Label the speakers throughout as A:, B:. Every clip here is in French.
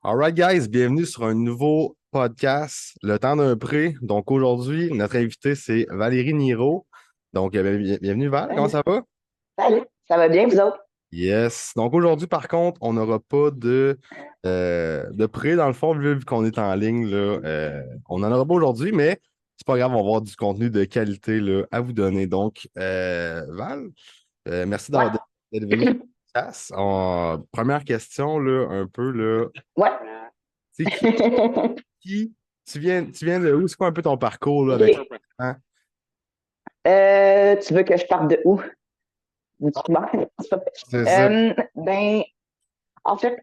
A: Alright, guys, bienvenue sur un nouveau podcast, Le temps d'un pré. Donc aujourd'hui, notre invité, c'est Valérie Niro. Donc, bienvenue Val, comment
B: Salut.
A: ça va?
B: Salut. Ça va bien, vous autres?
A: Yes. Donc aujourd'hui, par contre, on n'aura pas de pré, dans le fond, vu qu'on est en ligne, là. On n'en aura pas aujourd'hui, mais c'est pas grave, on va avoir du contenu de qualité là, à vous donner. Donc, Val, merci
B: Ouais.
A: d'être venu sur le podcast. Première question, là, un peu, là.
B: Ouais.
A: C'est qui, tu viens de où? C'est quoi un peu ton parcours là, avec
B: OK.
A: hein?
B: Tu veux que je parte de où? Du primaire?
A: C'est ça.
B: Ben, en fait,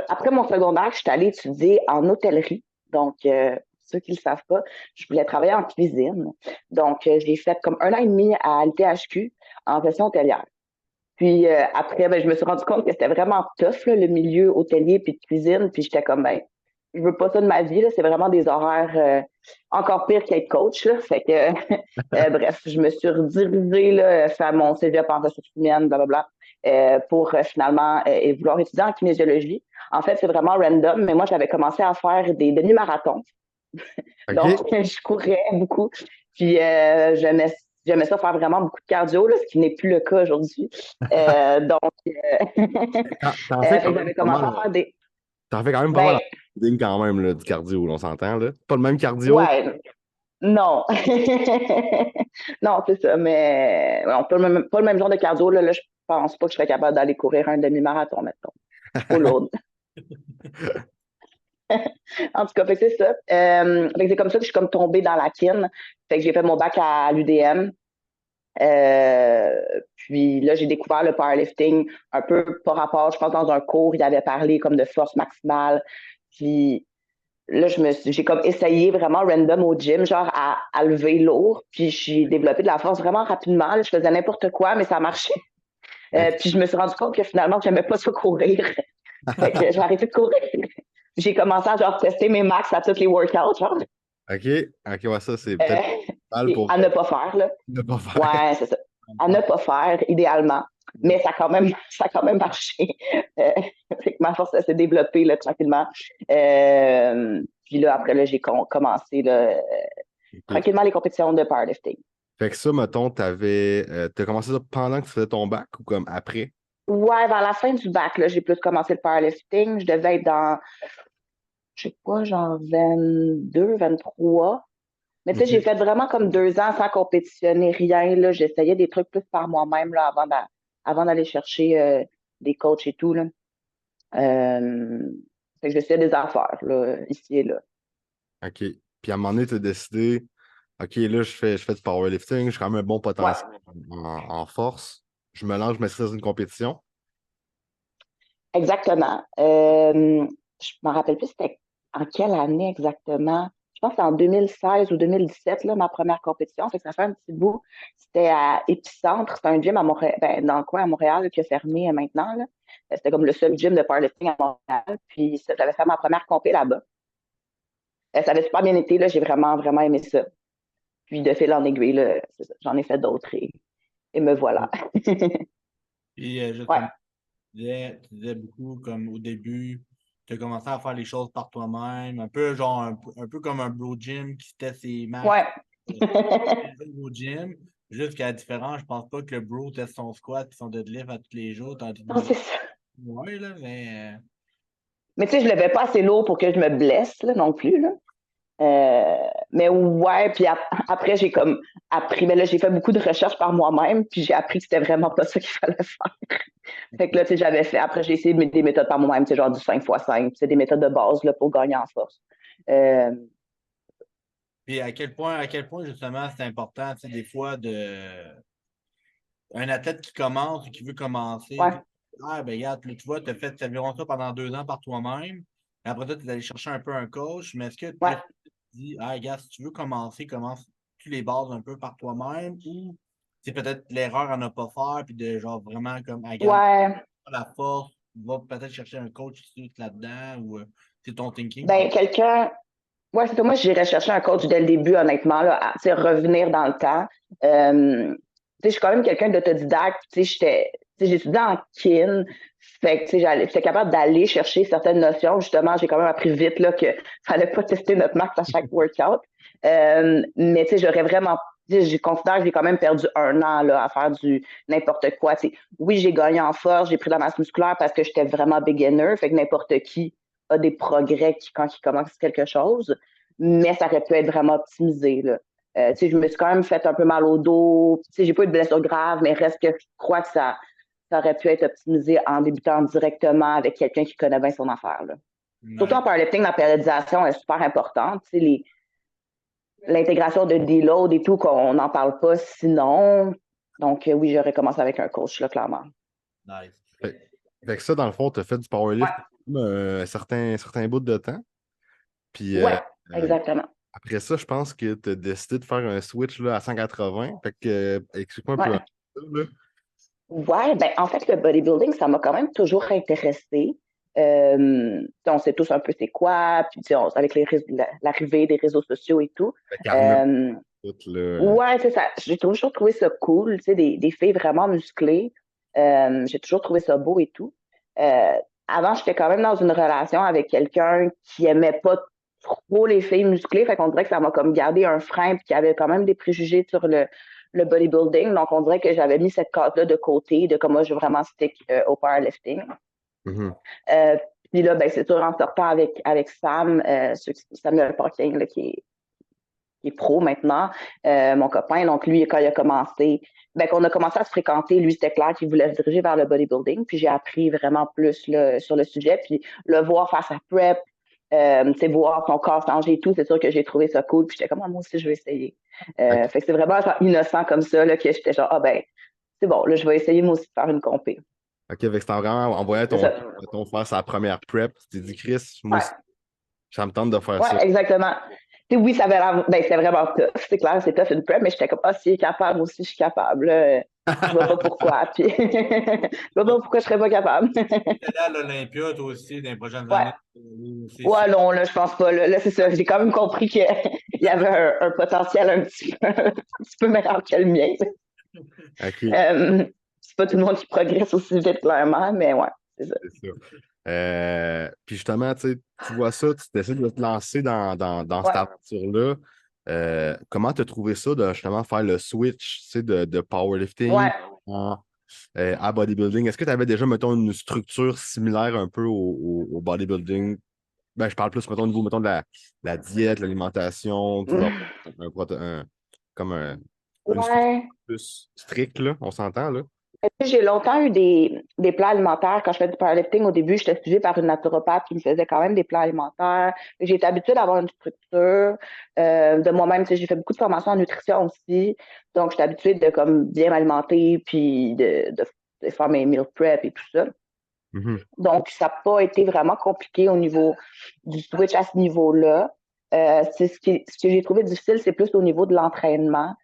B: après mon secondaire, je suis allée étudier en hôtellerie. Donc, ceux qui ne le savent pas, je voulais travailler en cuisine. Donc, j'ai fait comme 1 an et demi à l'THQ en gestion hôtelière. Puis après, ben, je me suis rendu compte que c'était vraiment tough, là, le milieu hôtelier puis de cuisine. Puis j'étais comme, ben, je veux pas ça de ma vie, là. C'est vraiment des horaires encore pire qu'être coach, là. Fait que, bref, je me suis redirigée, là, faire mon cégep en ressources humaines, blablabla, pour finalement vouloir étudier en kinésiologie. En fait, c'est vraiment random, mais moi, j'avais commencé à faire des demi-marathons. Donc,
A: OK.
B: je courais beaucoup. Puis, j'aimais ça faire vraiment beaucoup de cardio, là, ce qui n'est plus le cas aujourd'hui. Donc,
A: T'en fais
B: fait
A: quand
B: que
A: même
B: j'avais
A: pas
B: commencé
A: mal.
B: à faire des.
A: T'en fais quand même pas mal
B: Ben,
A: en bodybuilding quand même, là, du cardio, là, on s'entend, là. Pas le même cardio.
B: ouais, non. Non, c'est ça, mais non, pas le même genre de cardio. Là, je pense pas que je serais capable d'aller courir un demi-marathon, mettons. Trop lourd. En tout cas, fait que c'est ça. Fait que c'est comme ça que je suis comme tombée dans la kin. Fait que j'ai fait mon bac à l'UDM. Puis là, j'ai découvert le powerlifting un peu par rapport, je pense, dans un cours, il avait parlé comme de force maximale. Puis là, j'ai comme essayé vraiment random au gym, genre à lever lourd. Puis j'ai développé de la force vraiment rapidement. Là, je faisais n'importe quoi, mais ça marchait. Puis
A: OK.
B: je me suis rendu compte que finalement, j'aimais pas ça courir. Fait que j'ai arrêté de courir. J'ai commencé à genre tester mes max à tous les workouts, genre.
A: OK. OK, ouais, ça, c'est peut-être mal
B: Puis
A: pour
B: à ne pas faire, là.
A: ne pas faire.
B: Ouais, c'est ça. À ne pas faire, idéalement. Mais ça a quand même marché. Euh, fait que ma force, elle s'est développée là, tranquillement. Puis là, après, là, j'ai commencé là,
A: OK.
B: tranquillement les compétitions de powerlifting.
A: Fait que ça, mettons, t'as commencé ça pendant que tu faisais ton bac ou comme après?
B: Ouais, vers la fin du bac, là, j'ai plus commencé le powerlifting. Je devais être dans, je sais pas, genre 22, 23. Mais tu sais, j'ai
A: OK.
B: fait vraiment comme 2 ans sans compétitionner, rien. Là. J'essayais des trucs plus par moi-même là, avant d'aller chercher des coachs et tout. Là. Euh, fait que j'essayais des affaires, là, ici et là.
A: OK. Puis à un moment donné, tu as décidé, OK, là, je fais du powerlifting, j'ai quand même un bon
B: Ouais,
A: potentiel en force. Je me lance, je m'inscris dans une compétition.
B: exactement. Je me rappelle plus c'était en quelle année exactement. Je pense que c'est en 2016 ou 2017, là, ma première compétition. Fait que ça fait un petit bout. C'était à Épicentre. C'est un gym à Montréal, ben, dans le coin à Montréal qui a fermé maintenant. Là. C'était comme le seul gym de powerlifting à Montréal. Puis j'avais fait ma première compé là-bas. Ça avait super bien été. Là. J'ai vraiment, vraiment aimé ça. Puis de fil en aiguille, là, c'est ça. J'en ai fait d'autres et me voilà.
C: Et
B: Ouais.
C: justement, tu disais beaucoup comme au début, tu as commencé à faire les choses par toi-même, un peu genre un peu comme un bro gym qui teste ses max
B: Ouais.
C: euh, au gym. Juste qu'à la différence, je pense pas que le bro teste son squat et son deadlift à tous les jours, tandis que
B: Non,
C: moi,
B: c'est ça.
C: ouais, là, mais
B: Mais tu sais, je ne levais pas assez lourd pour que je me blesse là, non plus. Là. Mais ouais, puis après, j'ai comme appris, mais là, j'ai fait beaucoup de recherches par moi-même, puis j'ai appris que c'était vraiment pas ça qu'il fallait faire. Fait que là, tu sais, j'avais fait, après, j'ai essayé des méthodes par moi-même, tu sais, genre du 5x5, c'est des méthodes de base là, pour gagner en force. Euh,
C: puis à quel point justement c'est important, tu sais, des fois de un athlète qui commence ou qui veut commencer,
B: ouais,
C: ah, ben, regarde, là, tu vois, tu as fait environ ça pendant 2 ans par toi-même. Et après ça, tu es allé chercher un peu un coach. Mais est-ce que
B: ouais,
C: tu dis, ah, regarde, si tu veux commencer, commence-tu les bases un peu par toi-même ou c'est peut-être l'erreur à ne pas faire, puis de genre vraiment comme, ah, regarde,
B: ouais.
C: la force, va peut-être chercher un coach là-dedans ou c'est ton thinking.
B: Ben, quelqu'un, ouais, c'est ça. Moi, j'irais chercher un coach dès le début, honnêtement, là, tu sais, revenir dans le temps. Tu sais, je suis quand même quelqu'un d'autodidacte. Tu sais, J'ai étudié en kin, fait que j'étais capable d'aller chercher certaines notions. Justement, j'ai quand même appris vite là, que fallait pas tester notre max à chaque workout. Mais j'aurais vraiment, je considère que j'ai quand même perdu 1 an là, à faire du n'importe quoi. Oui, j'ai gagné en force, j'ai pris de la masse musculaire parce que j'étais vraiment beginner, fait que n'importe qui a des progrès quand il commence quelque chose, mais ça aurait pu être vraiment optimisé. Là. Je me suis quand même fait un peu mal au dos. J'ai pas eu de blessure grave, mais reste que je crois que ça aurait pu être optimisé en débutant directement avec quelqu'un qui connaît bien son affaire. Là. Surtout en powerlifting, la périodisation est super importante. L'intégration de deload et tout, qu'on n'en parle pas sinon. Donc, oui, j'aurais commencé avec un coach, là, clairement.
C: Nice.
A: Fait que ça, dans le fond, tu as fait du powerlift un certain bout de temps. Puis
B: Exactement.
A: après ça, je pense que tu as décidé de faire un switch là, à 180. Fait que explique-moi un peu ça, là.
B: Ouais, ben en fait, le bodybuilding, ça m'a quand même toujours intéressé. On sait tous un peu c'est quoi, puis avec l'arrivée des réseaux sociaux et tout.
A: Tout, là.
B: Ouais, c'est ça. J'ai toujours trouvé ça cool, des filles vraiment musclées. J'ai toujours trouvé ça beau et tout. Avant, j'étais quand même dans une relation avec quelqu'un qui aimait pas trop les filles musclées, fait qu'on dirait que ça m'a comme gardé un frein, puis qui avait quand même des préjugés sur le bodybuilding. Donc, on dirait que j'avais mis cette case-là de côté, de comme moi, je veux vraiment stick au powerlifting.
A: Mm-hmm.
B: Puis là, ben, c'est sûr, en sortant avec Sam, Samuel Paquin, là, qui est pro maintenant, mon copain. Donc, lui, quand il a commencé, ben, qu'on a commencé à se fréquenter, lui, c'était clair qu'il voulait se diriger vers le bodybuilding. Puis j'ai appris vraiment plus là, sur le sujet. Puis le voir faire sa prep, voir son corps changer et tout, c'est sûr que j'ai trouvé ça cool. Puis j'étais comme, moi aussi, je vais essayer. Fait que c'est vraiment genre, innocent comme ça là, que j'étais genre, ah ben, c'est bon, là, je vais essayer moi aussi de faire une compé.
A: OK, fait que c'était vraiment en voyant ton faire sa première prep, tu t'es dit, Chris, moi aussi, ça me tente de faire ça.
B: Ouais, exactement. Oui, ça avait l'air, ben, c'était vraiment tough. C'est clair, c'est tough une prep, mais j'étais comme, ah, si il est capable aussi, je suis capable. Là. Je vois pas pourquoi. Puis, je vois pas pourquoi je serais pas capable.
C: Tu es à l'Olympia, toi aussi, dans les prochaines
B: Ouais.
C: années.
B: Ouais, non, là, je pense pas. Là, c'est ça. J'ai quand même compris qu'il y avait un potentiel un petit peu meilleur que le mien.
A: OK.
B: C'est pas tout le monde qui progresse aussi vite, clairement, mais ouais, c'est ça.
A: C'est ça. Puis justement, tu vois ça, tu décides de te lancer dans cette aventure-là. Comment tu as trouvé ça de justement faire le switch de powerlifting à bodybuilding? Est-ce que tu avais déjà, mettons, une structure similaire un peu au bodybuilding? Ben, je parle plus, mettons, au niveau, mettons, de la diète, l'alimentation, tu dois avoir une structure plus stricte, là, on s'entend, là?
B: J'ai longtemps eu des plans alimentaires. Quand je faisais du powerlifting, au début, j'étais suivie par une naturopathe qui me faisait quand même des plans alimentaires. J'ai été habituée d'avoir une structure. De moi-même, j'ai fait beaucoup de formations en nutrition aussi. Donc, j'étais habituée de comme bien m'alimenter puis de faire mes meal prep et tout ça.
A: Mm-hmm.
B: Donc, ça n'a pas été vraiment compliqué au niveau du switch à ce niveau-là. Ce que j'ai trouvé difficile, c'est plus au niveau de l'entraînement.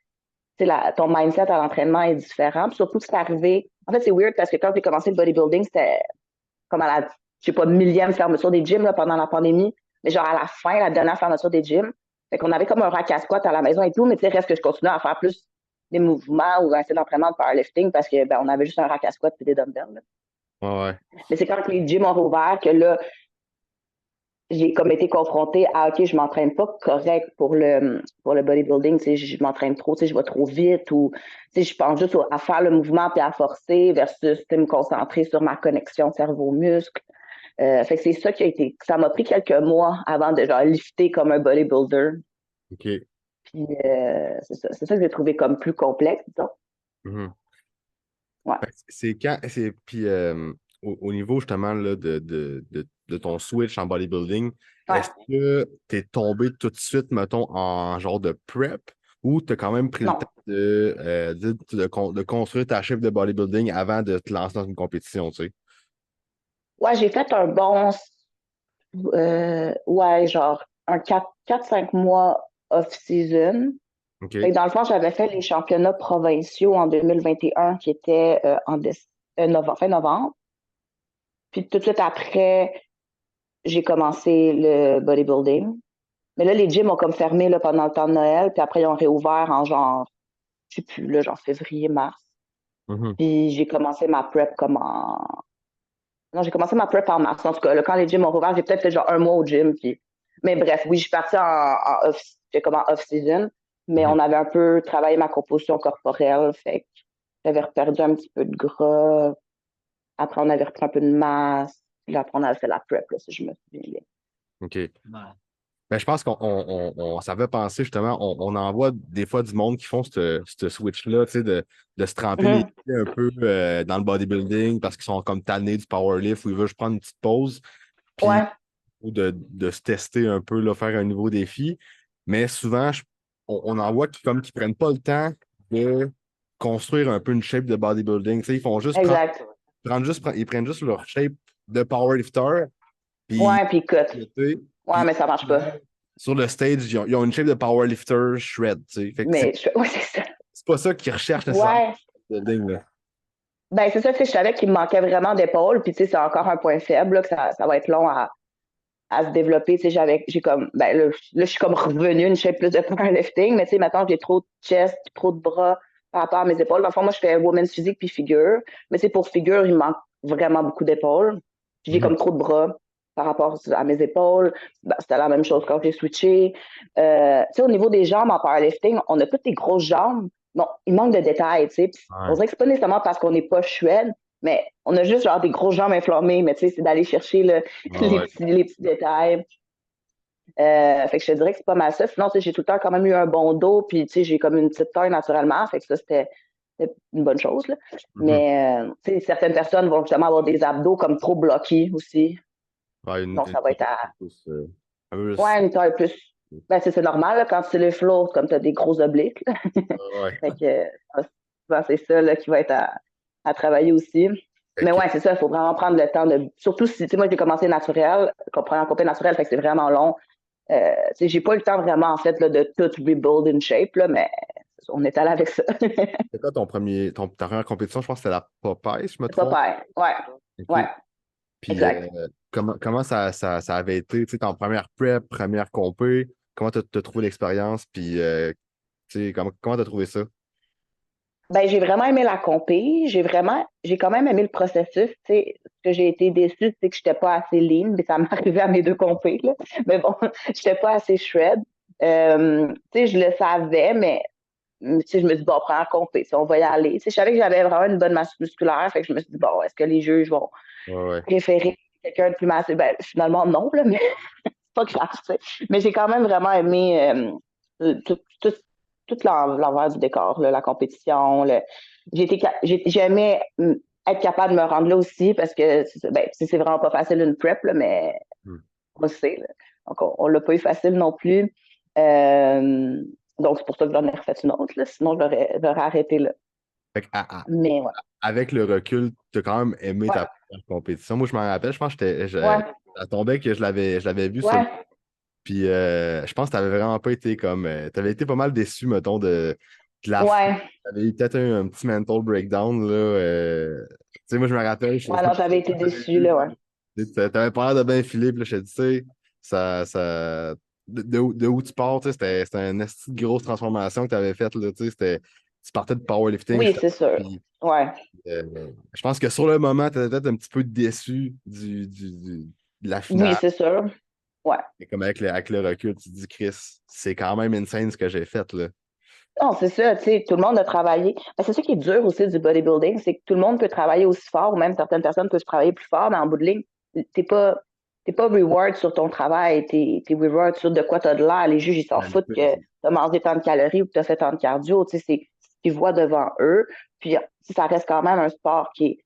B: Ton mindset à l'entraînement est différent. Puis surtout, c'est arrivé. En fait, c'est weird parce que quand j'ai commencé le bodybuilding, c'était comme à la, je sais pas, millième fermeture des gyms là, pendant la pandémie. Mais genre à la fin, la dernière fermeture des gyms. Fait qu'on avait comme un rack à squat à la maison et tout, mais tu sais, reste que je continuais à faire plus des mouvements ou un style d'entraînement de powerlifting parce que on avait juste un rack à squat et des dumbbells. Là.
A: Ouais.
B: Mais c'est quand les gyms ont rouvert que là, j'ai comme été confrontée à OK, je m'entraîne pas correct pour le bodybuilding, tu sais, je m'entraîne trop, tu sais, je vais trop vite ou tu sais, je pense juste à faire le mouvement puis à forcer versus me concentrer sur ma connexion cerveau-muscle. Fait que c'est ça qui a été. Ça m'a pris quelques mois avant de genre lifter comme un bodybuilder.
A: OK.
B: Puis c'est ça que j'ai trouvé comme plus complexe, disons.
A: Mm-hmm.
B: Ouais.
A: C'est quand. Puis au niveau justement là, de ton switch en bodybuilding, est-ce que tu es tombé tout de suite, mettons, en genre de prep ou tu as quand même pris le temps de construire ta chef de bodybuilding avant de te lancer dans une compétition, tu sais?
B: Ouais, j'ai fait un bon genre un 4-5 mois off-season.
A: OK.
B: Fait que dans le fond, j'avais fait les championnats provinciaux en 2021 qui étaient fin novembre. Puis tout de suite après, j'ai commencé le bodybuilding. Mais là, les gyms ont comme fermé là, pendant le temps de Noël, puis après, ils ont réouvert en genre, je sais plus, là, genre février, mars.
A: Mhm.
B: Puis j'ai commencé ma prep comme en... Non, j'ai commencé ma prep en mars. En tout cas, là, quand les gyms ont rouvert, j'ai peut-être fait genre 1 mois au gym. Puis... Mais bref, oui, je suis partie en off, j'étais comme en off-season, mais
A: Mhm.
B: on avait un peu travaillé ma composition corporelle. Fait que j'avais perdu un petit peu de gras. Après, on avait repris un peu de masse. Puis là, après, on avait fait la prep, là, si je me souviens bien.
A: OK.
C: Ouais.
A: Ben, je pense ça fait penser justement, on en voit des fois du monde qui font ce switch-là, tu sais, de se tremper les
B: Mhm.
A: pieds un peu dans le bodybuilding parce qu'ils sont comme tannés du powerlift ou ils veulent juste prendre une petite pause, puis
B: Ouais,
A: ou de se tester un peu, là, faire un nouveau défi. Mais souvent, on en voit qui prennent pas le temps de construire un peu une shape de bodybuilding. Tu sais, ils font juste
B: exact.
A: ils prennent juste leur shape de powerlifter, puis
B: Ouais, puis écoute. Ouais,
A: puis
B: mais ça marche pas.
A: sur le stage, ils ont une shape de powerlifter shred, tu sais. Fait que
B: Mais ouais, c'est ça.
A: c'est pas ça qu'ils recherchent nécessairement
B: Ouais.
A: dans le building, là.
B: Ben, c'est ça, tu sais, je savais qu'il me manquait vraiment d'épaules, puis tu sais, c'est encore un point faible, là, que ça va être long à se développer. Tu sais, j'ai comme, ben là, je suis comme revenue une shape plus de powerlifting, mais tu sais, maintenant, j'ai trop de chest, trop de bras par rapport à mes épaules. Dans le fond, moi, je fais women's physique puis figure, mais c'est pour figure, il me manque vraiment beaucoup d'épaules. Puis j'ai
A: Mhm.
B: comme trop de bras par rapport à mes épaules. Ben, c'était la même chose quand j'ai switché. Tu sais, au niveau des jambes en powerlifting, on a toutes des grosses jambes. Bon, il manque de détails, tu sais. Puis on
A: Ouais.
B: dirait que c'est pas nécessairement parce qu'on n'est pas chouette, mais on a juste genre des grosses jambes inflammées, mais tu sais, c'est d'aller chercher
A: Ouais,
B: les
A: ouais.
B: petits détails. Fait que je te dirais que c'est pas mal ça. Sinon, tu sais, j'ai tout le temps quand même eu un bon dos, puis tu sais, j'ai comme une petite taille naturellement, fait que ça, c'était une bonne chose, là.
A: Mhm.
B: Mais, tu sais, certaines personnes vont justement avoir des abdos comme trop bloqués aussi.
A: Ouais,
B: Donc, ça va être à,
A: plus, un peu plus-
B: ouais, une taille plus, ben, c'est normal, là, quand tu les flots, comme tu as des gros obliques, là.
A: ouais.
B: Fait que, souvent, c'est ça, là, qui va être à travailler aussi.
A: Fait
B: Mais
A: que,
B: ouais, c'est ça, il faut vraiment prendre le temps de, surtout si, tu sais, moi, j'ai commencé naturel, comprenant côté naturel, fait que c'est vraiment long. Tu sais, j'ai pas eu le temps vraiment, en fait, là, de tout rebuild in shape, là, mais on est allé avec ça.
A: c'est quoi ta première compétition? Je pense que c'était la Popeye, si je me
B: C'est pas
A: trompe.
B: pareil. Ouais,
A: OK.
B: ouais,
A: Puis
B: exact.
A: comment ça avait été, tu sais, ton première prep, première compé, comment t'as trouvé l'expérience, puis tu sais, comment t'as trouvé ça?
B: Ben, j'ai vraiment aimé la compé. J'ai quand même aimé le processus. Tu sais, ce que j'ai été déçue, c'est que j'étais pas assez lean, mais ça m'est arrivé à mes deux compés, là. Mais bon, j'étais pas assez shred. Tu sais, je le savais, mais tu sais, je me suis dit, bon, première compé, si on va y aller. Tu sais, je savais que j'avais vraiment une bonne masse musculaire, fait que je me suis dit, bon, est-ce que les juges vont
A: Ouais, ouais.
B: préférer quelqu'un de plus massif? Ben, finalement, non, là, mais c'est pas grave, tu sais. Mais j'ai quand même vraiment aimé tout, tout l'envers du décor, là, la compétition. J'aimais être capable de me rendre là aussi parce que ben, c'est vraiment pas facile une prep, là, mais
A: Hmm.
B: on le sait. Là. Donc, on l'a pas eu facile non plus. Euh, donc, c'est pour ça que j'en ai refait une autre. Là, sinon, j'aurais arrêté là.
A: Fait que,
B: Mais ouais.
A: avec le recul, tu as quand même aimé
B: Ouais.
A: ta première compétition. Moi, je m'en rappelle, je pense que
B: Ouais.
A: ça tombait que je l'avais vu sur le.
B: Ouais.
A: Puis je pense que tu n'avais vraiment pas été comme. Tu avais été pas mal déçu, mettons, de la fin.
B: Ouais.
A: Tu avais eu peut-être un petit mental breakdown, là. Tu sais, moi, je me rappelle,
B: Ouais, non, j'avais été déçue, là, ouais.
A: tu avais pas l'air de bien filer, puis là, je te dis, tu sais, de où tu pars, tu sais, c'était une esti de grosse transformation que tu avais faite, là, tu sais, tu partais de powerlifting,
B: Oui, c'est sûr.
A: puis
B: Ouais.
A: je pense que sur le moment, tu étais peut-être un petit peu déçu de la
B: Oui,
A: finale.
B: c'est sûr. Ouais.
A: Mais comme avec le recul, tu te dis, Chris, c'est quand même insane ce que j'ai fait, là.
B: Non, c'est ça, tu sais, tout le monde a travaillé. Ben, c'est ça qui est dur aussi du bodybuilding, c'est que tout le monde peut travailler aussi fort, ou même certaines personnes peuvent travailler plus fort, mais en bout de ligne, t'es pas, t'es pas reward sur ton travail, t'es reward sur de quoi t'as de l'air. Les juges, ils s'en foutent que t'as mangé tant de calories ou que t'as fait tant de cardio, tu sais, c'est ce qu'ils voient devant eux. Puis, ça reste quand même un sport qui est,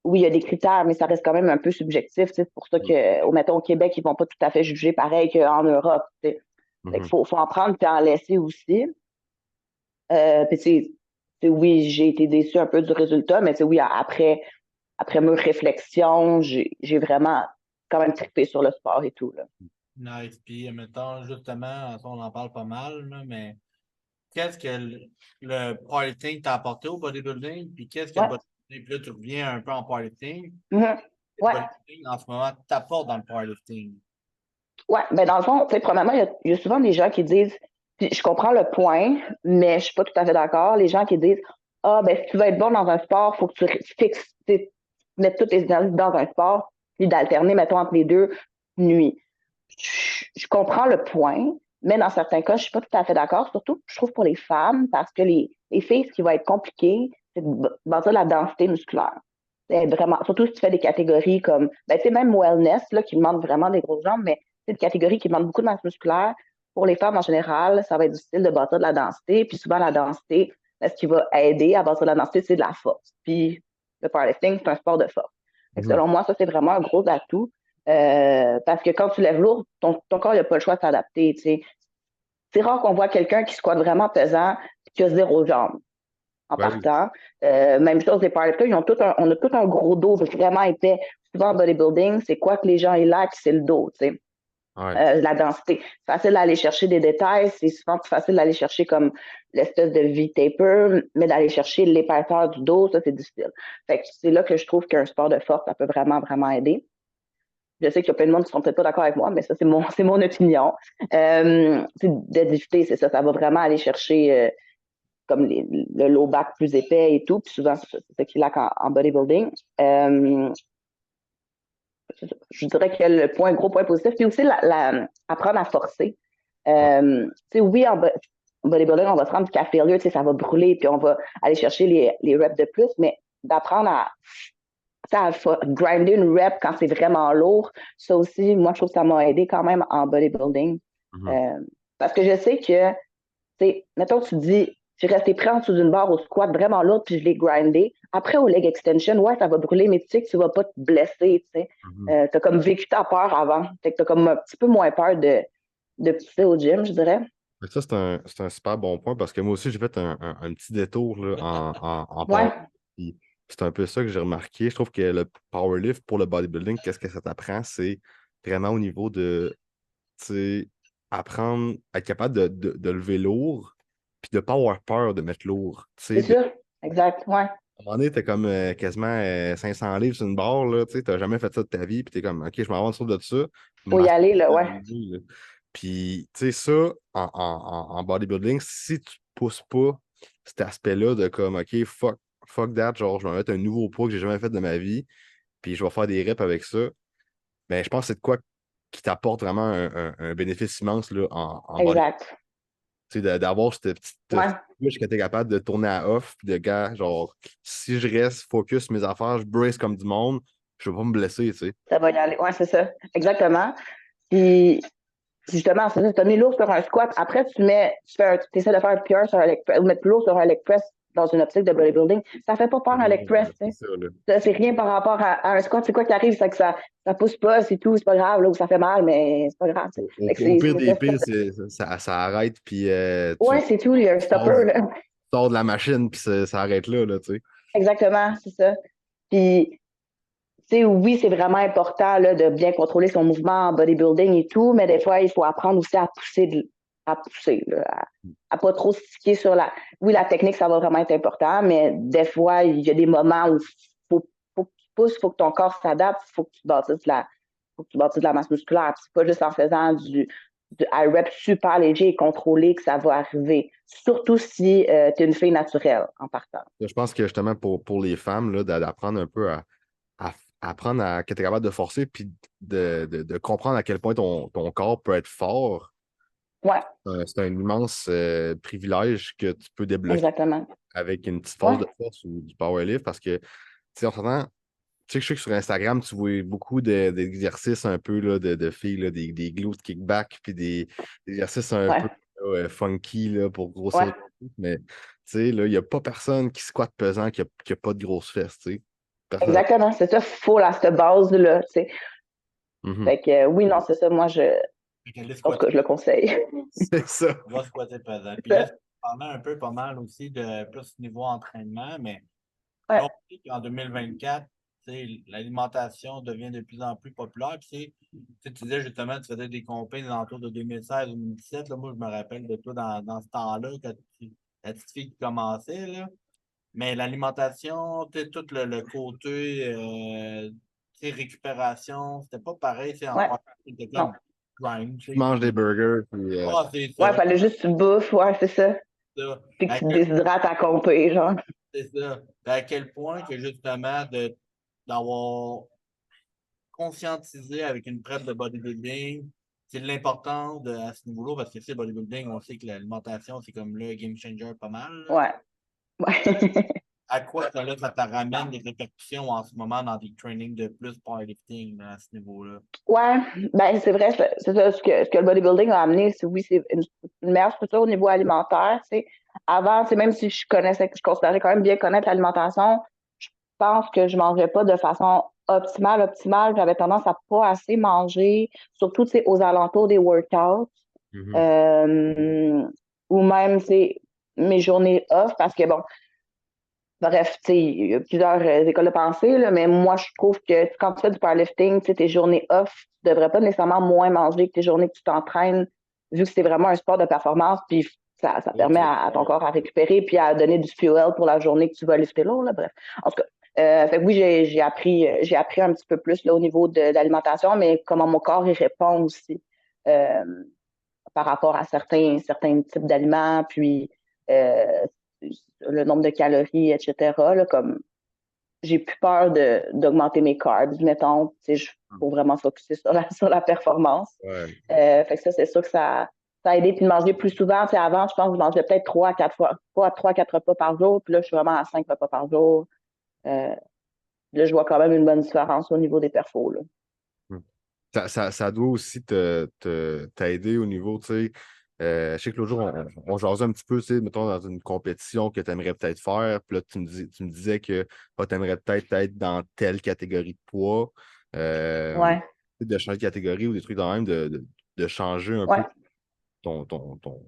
B: oui, il y a des critères, mais ça reste quand même un peu subjectif, tu sais, c'est pour ça que, mettons, au Québec, ils vont pas tout à fait juger pareil qu'en Europe, tu sais. Fait qu'il
A: Mhm.
B: faut en prendre puis en laisser aussi. Puis, oui, j'ai été déçue un peu du résultat, mais oui, après mes réflexions, j'ai vraiment quand même trippé sur le sport et tout, là.
C: Nice. Puis, mettons, justement, ça, on en parle pas mal, là, mais qu'est-ce que le powerlifting t'a apporté au bodybuilding? Puis qu'est-ce que le
B: Ouais.
C: bodybuilding, puis là, tu reviens un peu en powerlifting.
B: Mhm.
C: Le
B: Ouais.
C: bodybuilding, en ce moment, t'apporte dans le powerlifting.
B: Ouais. Ben, dans le fond, tu sais, premièrement, il y a souvent des gens qui disent, puis je comprends le point, mais je suis pas tout à fait d'accord. Les gens qui disent, ah, ben, si tu veux être bon dans un sport, il faut que tu fixes, tu mettes toutes tes énergies dans un sport, puis d'alterner, mettons, entre les deux, nuit. Je comprends le point, mais dans certains cas, je suis pas tout à fait d'accord. Surtout, je trouve pour les femmes, parce que les filles, ce qui va être compliqué, c'est de bâtir la densité musculaire. C'est vraiment, surtout si tu fais des catégories comme, ben, tu sais, même wellness, là, qui demande vraiment des grosses jambes, mais c'est une catégorie qui demande beaucoup de masse musculaire. Pour les femmes, en général, ça va être difficile de bâtir de la densité. Puis souvent, la densité, ben, ce qui va aider à bâtir de la densité, c'est de la force. Puis le powerlifting, c'est un sport de force. Selon moi, ça, c'est vraiment un gros atout. Parce que quand tu lèves lourd, ton corps n'a pas le choix de s'adapter. C'est rare qu'on voit quelqu'un qui squatte vraiment pesant et qui a zéro jambe en
A: Ben oui.
B: partant. Même chose des powerlifters, on a tout un gros dos vraiment épais. Souvent en bodybuilding, c'est quoi que les gens ils laquent, c'est le dos, tu sais.
A: Ouais.
B: La densité. C'est facile d'aller chercher des détails, c'est souvent plus facile d'aller chercher comme l'espèce de V-taper, mais d'aller chercher l'épaisseur du dos, ça, c'est difficile. Fait que c'est là que je trouve qu'un sport de force, ça peut vraiment, vraiment aider. Je sais qu'il y a plein de monde qui ne sont peut-être pas d'accord avec moi, mais ça, c'est mon opinion. De difficulté, c'est ça. Ça va vraiment aller chercher comme le low back plus épais et tout. Puis souvent, c'est ça qui laque en bodybuilding. Je dirais que le gros point positif, puis aussi apprendre à forcer. Oui, en bodybuilding, on va se rendre jusqu'à failure, ça va brûler, puis on va aller chercher les reps de plus, mais d'apprendre à grinder une rep quand c'est vraiment lourd, ça aussi, moi, je trouve que ça m'a aidé quand même en bodybuilding. Parce que je sais que, mettons, tu dis, j'ai resté prêt en dessous d'une barre au squat vraiment lourde, puis je l'ai grindé. Après, au leg extension, ouais, ça va brûler, mais tu sais que tu vas pas te blesser, tu sais. T'as comme vécu ta peur avant. Fait que t'as comme un petit peu moins peur de pousser au gym, je dirais.
A: Ça, c'est un super bon point parce que moi aussi, j'ai fait un petit détour là, en
B: Ouais,
A: power. Puis c'est un peu ça que j'ai remarqué. Je trouve que le powerlift pour le bodybuilding, qu'est-ce que ça t'apprend? C'est vraiment au niveau de tu sais, apprendre à être capable de lever lourd puis de ne pas avoir peur de mettre lourd. Tu
B: c'est
A: sais,
B: ça. Exact, ouais.
A: à un moment donné, t'es comme quasiment 500 livres sur une barre, là, tu n'as jamais fait ça de ta vie, puis t'es comme, OK, je m'en vais en dessous de ça.
B: Faut y aller, là, ouais.
A: Puis, tu sais, ça, en bodybuilding, si tu pousses pas cet aspect-là de comme, OK, fuck that, genre, je vais mettre un nouveau poids que j'ai jamais fait de ma vie, puis je vais faire des reps avec ça, ben, je pense que c'est de quoi qui t'apporte vraiment un bénéfice immense là, en bodybuilding.
B: Exact.
A: Tu sais, d'avoir cette petite
B: Ouais.
A: touche que tu es capable de tourner à off, puis de gars, genre, si je reste focus sur mes affaires, je brace comme du monde, je vais pas me blesser, tu sais.
B: Ça va y aller. Ouais, c'est ça. Exactement. Puis, justement, c'est ça, tu as mis lourd sur un squat. Après, tu essaies de faire un PR sur un leg press, ou mettre plus lourd sur un leg press dans une optique de bodybuilding. Ça fait pas peur un leg press, tu sais.
A: C'est ça, là.
B: Ça, c'est rien par rapport à un squat. C'est quoi qui arrive? C'est que ça pousse pas, c'est tout. C'est pas grave, là, ou ça fait mal, mais c'est pas grave, tu sais. Fait que
A: Au pire des
B: c'est ça.
A: pires, ça arrête, puis tu
B: Ouais, c'est tout. Il y a un stopper, là.
A: sors de la machine, puis ça arrête là, tu sais.
B: Exactement, c'est ça. Puis, tu sais, oui, c'est vraiment important là, de bien contrôler son mouvement en bodybuilding et tout, mais des fois, il faut apprendre aussi à pousser, là, à pas trop se sticker sur la. Oui, la technique, ça va vraiment être important, mais des fois, il y a des moments où faut que tu pousses, il faut que ton corps s'adapte, il faut que tu bâtisses de la masse musculaire. C'est pas juste en faisant du high rep super léger et contrôlé que ça va arriver. Surtout si tu es une fille naturelle en partant.
A: Je pense que justement pour les femmes, là, d'apprendre un peu à apprendre à être capable de forcer, puis de comprendre à quel point ton corps peut être fort.
B: Ouais,
A: C'est un immense privilège que tu peux débloquer
B: exactement.
A: avec une petite
B: Ouais.
A: phase de force ou du powerlift parce que, tu sais, on s'entend, tu sais que je sais que sur Instagram, tu vois beaucoup d'exercices un peu là, de filles, là, des glutes kickback, puis des exercices un peu
B: Ouais.
A: là, funky là, pour grossir.
B: Ouais.
A: Mais, tu sais, là, il n'y a pas personne qui squatte pesant qui a pas de grosses fesses, tu sais. Personne.
B: Exactement, c'est ça, faut à cette base-là, tu sais.
A: Mhm.
B: Fait que oui, non, c'est ça, moi,
C: Fait qu'elle est
B: en tout cas, je le conseille.
A: C'est ça.
C: On va squatter pesant. Puis
B: C'est
C: là,
B: ça.
C: tu parlais un peu pas mal aussi de plus niveau entraînement, mais
B: Ouais,
C: on sait qu'en 2024, tu sais, l'alimentation devient de plus en plus populaire. Puis tu disais justement, tu faisais des compétitions aux alentours de 2016-2017. Là, moi, je me rappelle de toi dans ce temps-là, quand la petite fille qui commençait. Là. Mais l'alimentation, tu sais, tout le côté tu sais, récupération, c'était pas pareil. C'est
B: ouais,
C: encore c'était
B: non.
C: comme grind. Tu
A: Tu
C: sais.
A: manges des burgers, puis
C: Ah, c'est
B: Ouais,
C: ça.
B: fallait juste que tu bouffes, ouais, c'est ça.
C: Ça.
B: Puis que tu te déshydrates à compter, genre.
C: C'est ça. Puis à quel point que justement d'avoir conscientisé avec une prep de bodybuilding, c'est de l'importance à ce niveau-là, parce que c'est bodybuilding, on sait que l'alimentation, c'est comme le game changer pas mal. Là.
B: Ouais. Ouais.
C: À quoi ça te ramène des répercussions en ce moment dans des trainings de plus powerlifting là, à ce niveau-là?
B: Ouais, ben c'est vrai, c'est ça ce que le bodybuilding a amené, c'est oui, c'est une meilleure structure au niveau alimentaire. Tu sais. Avant, même si je considérais quand même bien connaître l'alimentation, je pense que je mangeais pas de façon optimale. J'avais tendance à pas assez manger, surtout tu sais, aux alentours des workouts.
A: Mhm.
B: Euh, ou même tu sais, mes journées off, parce que bon, bref, tu sais, il y a plusieurs écoles de pensée, là, mais moi, je trouve que quand tu fais du powerlifting, tu sais, tes journées off, tu devrais pas nécessairement moins manger que tes journées que tu t'entraînes, vu que c'est vraiment un sport de performance, puis ça
C: Oh,
B: permet à ton corps à récupérer puis à donner du fuel pour la journée que tu vas lifter lourd, là, bref. En tout cas, fait que oui, j'ai appris un petit peu plus là, au niveau de l'alimentation, mais comment mon corps y répond aussi euh, par rapport à certains types d'aliments, puis euh, le nombre de calories, etc. Là, comme j'ai plus peur d'augmenter mes carbs, mettons. Il faut vraiment focuser sur la performance.
A: Ouais.
B: Fait que ça, c'est sûr que ça a aidé. Puis de manger plus souvent. Avant, je pense que je mangeais peut-être 3 à 4 repas par jour. Puis là, je suis vraiment à 5 repas par jour. Euh, là, je vois quand même une bonne différence au niveau des perfos. Là.
A: Hmm. Ça doit aussi t'aider au niveau, tu sais. Je sais que l'autre jour, on jasait un petit peu, tu sais, mettons, dans une compétition que tu aimerais peut-être faire. Puis là, tu me disais que tu aimerais peut-être être dans telle catégorie de poids. Euh,
B: Ouais,
A: de changer de catégorie ou des trucs de même, de changer un peu
B: ouais.
A: ton, ton, ton,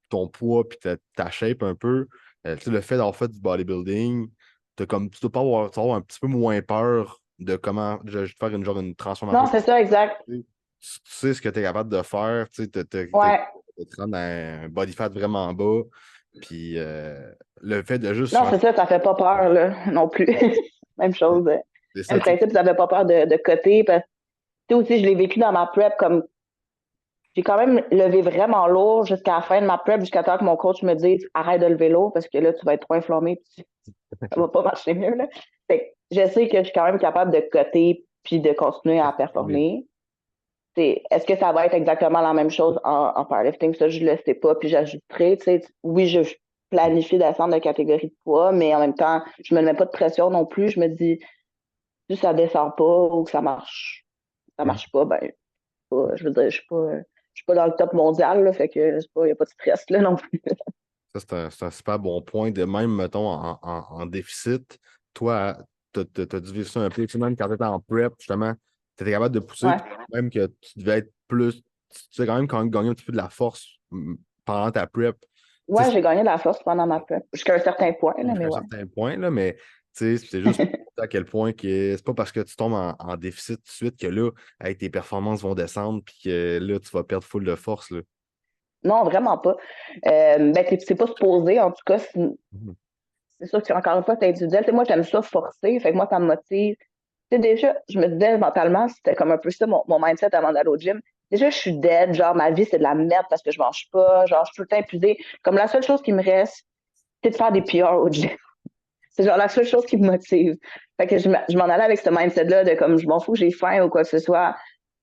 A: ton poids puis ta shape un peu. Tu sais, le fait d'avoir fait du bodybuilding, tu dois pas avoir, tu vas avoir un petit peu moins peur de comment de faire une
B: Non,
A: transformation.
B: c'est ça, exact.
A: Tu sais ce que tu es capable de faire, tu sais,
B: Ouais.
A: te rendre à un body fat vraiment bas. Puis le fait de juste
B: Non,
A: changer.
B: c'est ça fait pas peur, là, non plus. Même chose.
A: C'est ça,
B: Même
A: tu sais.
B: principe, ça fait pas peur de coter. Parce que, tu sais, aussi, je l'ai vécu dans ma prep comme j'ai quand même levé vraiment lourd jusqu'à la fin de ma prep, jusqu'à temps que mon coach me dise arrête de lever lourd parce que là, tu vas être trop inflammé puis ça va pas marcher mieux. Là. Fait que je sais que je suis quand même capable de coter puis de continuer à performer. Est-ce que ça va être exactement la même chose en powerlifting? Ça, je le sais pas, puis j'ajouterai. Oui, je planifie descendre de catégorie de poids, mais en même temps, je me mets pas de pression non plus. Je me dis, si ça descend pas ou que ça
A: Mhm.
B: marche pas, ben, je veux dire, je suis pas dans le top mondial, là, fait que il n'y a pas de stress là non plus.
A: Ça, c'est un super bon point. De même, mettons, en déficit, toi, tu as dû vivre ça un peu. Tu sais, même quand tu étais en prep, justement, tu étais capable de pousser,
B: Ouais.
A: puis même que tu devais être plus. Tu as quand même gagné un petit peu de la force pendant ta prep. Tu sais,
B: Ouais, j'ai gagné de la force pendant ma prep. Jusqu'à un certain point, là,
A: jusqu'à
B: mais
A: un
B: ouais.
A: certain point, là, mais tu sais, c'est juste pour montrer à quel point que c'est pas parce que tu tombes en déficit tout de suite que là, hey, tes performances vont descendre puis que là, tu vas perdre full de force. Là.
B: Non, vraiment pas. Ben, c'est pas supposé, en tout cas,
A: Mhm.
B: c'est sûr que encore une fois, c'est individuel. Tu sais, moi, j'aime ça forcer, fait que moi, ça me motive. Tu sais, déjà, je me disais mentalement, c'était comme un peu ça mon mindset avant d'aller au gym. Déjà, je suis dead, genre, ma vie, c'est de la merde parce que je mange pas, genre, je suis tout le temps épuisée. Comme la seule chose qui me reste, c'est de faire des PR au gym. C'est genre la seule chose qui me motive. Fait que je m'en allais avec ce mindset-là de comme, je m'en fous, j'ai faim ou quoi que ce soit.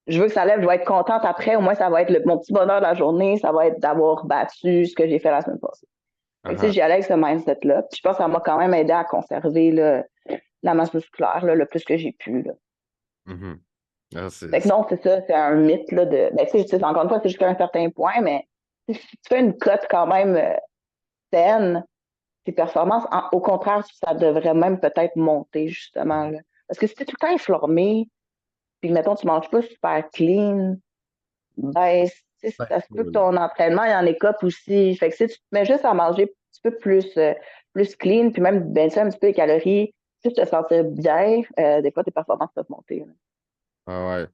B: Je veux que ça lève, je vais être contente après. Au moins, ça va être mon petit bonheur de la journée. Ça va être d'avoir battu ce que j'ai fait la semaine passée. Fait que, tu sais,
A: Ah
B: j'y allais avec ce mindset-là. Puis je pense que ça m'a quand même aidé à conserver là, la masse musculaire là, le plus que j'ai pu. Là.
A: ah. Mhm. Ah,
B: Fait que non, c'est ça, c'est un mythe là, de. Ben, tu sais, encore une fois, c'est jusqu'à un certain point, mais si tu fais une cote quand même saine, tes performances, au contraire, ça devrait même peut-être monter, justement. Là. Parce que si tu es tout le temps inflammé, puis mettons, tu manges pas super clean, ben, tu sais,
A: ben,
B: ça se peut que
A: cool.
B: ton entraînement, il y en écope aussi. Fait que si tu te mets juste à manger un petit peu plus clean, puis même baisser un petit peu les calories, juste te sentir bien, des fois, tes performances peuvent monter. Là.
A: Ah ouais.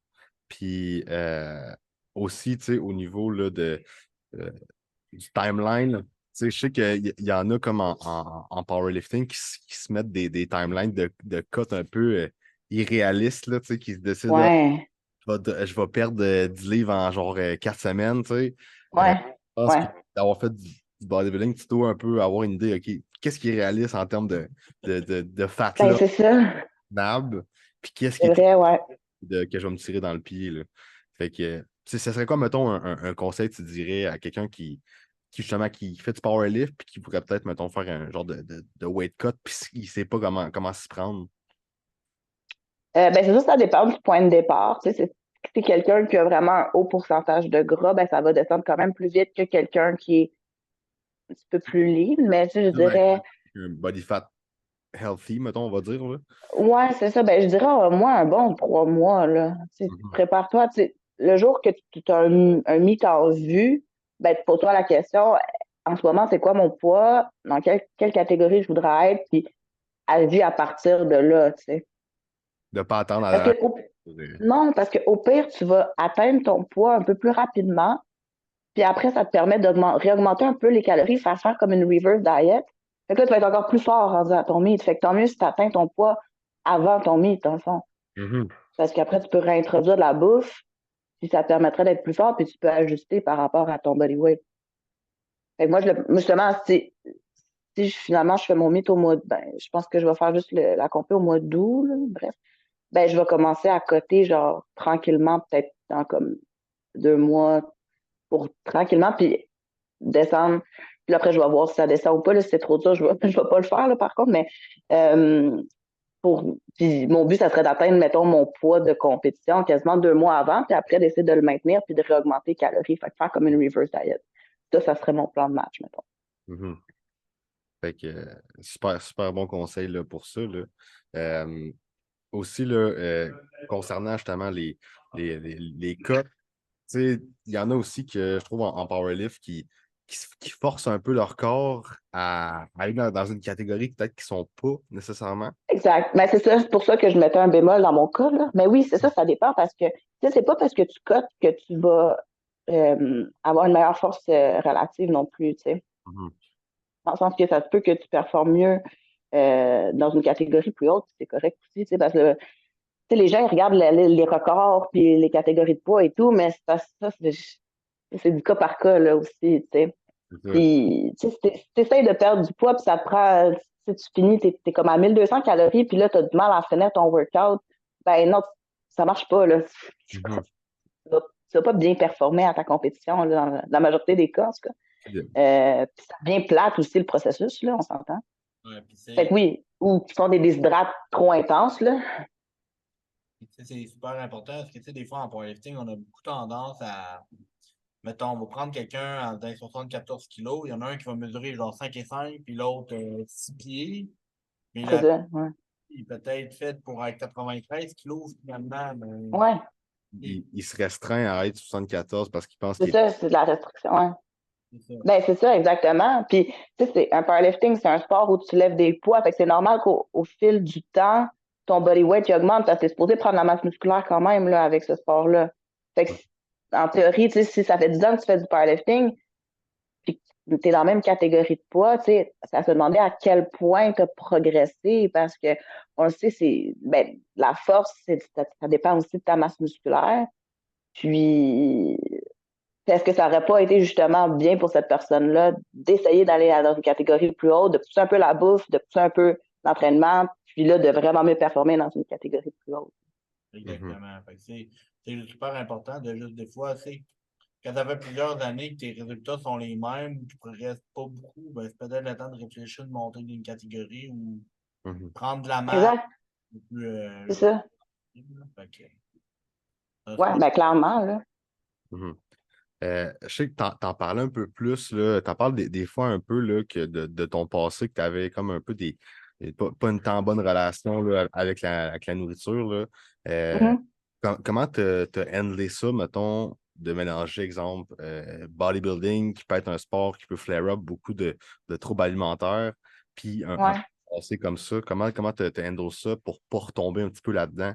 A: Puis aussi, tu sais, au niveau là, euh, du timeline, tu sais, je sais qu'il y en a comme en powerlifting qui se mettent des timelines de cut un peu irréalistes, là, tu sais, qui se décident, ah,
B: Ouais,
A: je vais perdre 10 livres en genre 4 semaines, tu sais. Je
B: ouais,
A: pense que
B: ouais.
A: d'avoir fait du bodybuilding, tu dois un peu avoir une idée, OK, qu'est-ce qui est réaliste en termes de fat
B: Ben,
A: là,
B: c'est ça.
A: nab, puis qu'est-ce qui
B: C'est
A: est
B: vrai, ouais.
A: que je vais me tirer dans le pied, là. Fait que, ça serait quoi, mettons, un conseil que tu dirais à quelqu'un qui justement, qui fait du powerlift, puis qui pourrait peut-être, mettons, faire un genre de weight cut, puis il sait pas comment s'y prendre.
B: Ben, c'est sûr, ça dépend du point de départ. Tu sais, si c'est quelqu'un qui a vraiment un haut pourcentage de gras, ben, ça va descendre quand même plus vite que quelqu'un qui est un petit peu plus lean. Mais tu sais, je
A: Ouais,
B: dirais,
A: un body fat healthy, mettons, on va dire, là.
B: ouais, c'est ça. Ben, je dirais, moi, un bon 3 mois, là. Tu sais,
A: Mhm.
B: prépare-toi. Tu sais, le jour que tu as un mythe en vue, ben, pose-toi la question, en ce moment, c'est quoi mon poids? Dans quelle catégorie je voudrais être? Puis, agis à partir de là, tu sais.
A: De pas attendre
B: Parce
A: à...
B: que, non, parce qu'au pire, tu vas atteindre ton poids un peu plus rapidement. Puis après, ça te permet de réaugmenter un peu les calories, faire comme une reverse diet. Fait que là, tu vas être encore plus fort rendu à ton meet. Fait que tant mieux si tu atteins ton poids avant ton meet, dans le fond.
A: Mhm.
B: Parce qu'après, tu peux réintroduire de la bouffe, puis ça te permettrait d'être plus fort, puis tu peux ajuster par rapport à ton body weight. Fait que moi, justement, si finalement je fais mon meet au mois de, ben, je pense que je vais faire juste la compé au mois d'août, là, bref. Ben, je vais commencer à coter, genre, tranquillement, peut-être dans comme 2 mois, pour tranquillement, puis descendre. Puis après, je vais voir si ça descend ou pas. Là, si c'est trop dur, je vais, je vais pas le faire, là, par contre, mais euh, puis mon but, ça serait d'atteindre, mettons, mon poids de compétition quasiment 2 mois avant, puis après, d'essayer de le maintenir, puis de réaugmenter les calories. Fait que faire comme une reverse diet. Ça serait mon plan de match, mettons.
A: Mhm. Fait que, super, super bon conseil là, pour ça, là. Euh, Aussi, là, concernant justement les cas, tu sais, il y en a aussi que je trouve en powerlift qui forcent un peu leur corps à aller dans une catégorie peut-être qu'ils ne sont pas nécessairement.
B: Exact. Mais c'est pour ça que je mettais un bémol dans mon cas, là. Mais oui, c'est ça, ça dépend parce que, tu sais, c'est pas parce que tu cotes que tu vas avoir une meilleure force relative non plus, tu sais.
A: Mhm.
B: Dans le sens que ça se peut que tu performes mieux dans une catégorie plus haute, c'est correct aussi, tu sais, parce que tu sais, les gens ils regardent les records puis les catégories de poids et tout, mais c'est du cas par cas là aussi, tu sais.
A: C'est ça.
B: Puis, tu sais, si t'essayes de perdre du poids, puis ça te prend, si tu finis, t'es comme à 1200 calories, puis là, t'as du mal à finir ton workout, ben non, ça marche pas, là.
A: Mhm.
B: Tu vas pas bien performer à ta compétition, là, dans la majorité des cas, en tout cas. Puis ça devient plate aussi, le processus, là, on s'entend.
C: Ouais, puis
B: Fait que oui, ou qui sont des déshydrates trop intenses, là.
C: c'est super important parce que tu sais, des fois en powerlifting, on a beaucoup tendance à. Mettons, on va prendre quelqu'un dans 74 kilos. Il y en a un qui va mesurer genre 5 et 5, puis l'autre 6 pieds. Mais
B: C'est
C: la
B: ça, ouais.
C: il est peut-être fait pour être 93 kilos finalement. Mais
B: Ouais,
A: Il se restreint à être 74 parce qu'il pense
B: c'est
A: qu'il est.
B: ça, c'est de la restriction, ouais.
C: c'est ça.
B: Ben, c'est ça, exactement. Puis, tu sais, un powerlifting, c'est un sport où tu lèves des poids. Fait que c'est normal qu'au fil du temps, ton body weight il augmente parce que c'est supposé prendre la masse musculaire quand même là, avec ce sport-là. Fait que, en théorie, tu sais, si ça fait 10 ans que tu fais du powerlifting, puis que tu es dans la même catégorie de poids, tu sais, ça se demandait à quel point tu as progressé parce que, on le sait, ben, la force, ça dépend aussi de ta masse musculaire. Puis, est-ce que ça n'aurait pas été justement bien pour cette personne-là d'essayer d'aller dans une catégorie plus haute, de pousser un peu la bouffe, de pousser un peu l'entraînement, puis là, de vraiment mieux performer dans une catégorie plus haute?
A: Mhm.
C: Exactement. Fait que c'est super important de juste des fois, tu sais, quand ça fait plusieurs années que tes résultats sont les mêmes, tu ne progresses pas beaucoup, ben, c'est peut-être le temps de réfléchir, de monter d'une catégorie ou
A: Mhm.
C: prendre de la masse
B: Exact,
C: plus,
B: c'est ça.
C: fait que, ça,
B: Ouais, ben clairement, là.
A: Mhm. Je sais que t'en parlais un peu plus, là. T'en parles des fois un peu là, que de ton passé, que tu avais comme un peu pas une tant bonne relation là, avec la nourriture. Là. Euh,
B: Mhm.
A: comment t'as handlé ça, mettons, de mélanger, exemple, bodybuilding, qui peut être un sport qui peut flare up beaucoup de troubles alimentaires, puis un
B: Ouais.
A: passé comme ça. Comment t'as handlé ça pour pas retomber un petit peu là-dedans?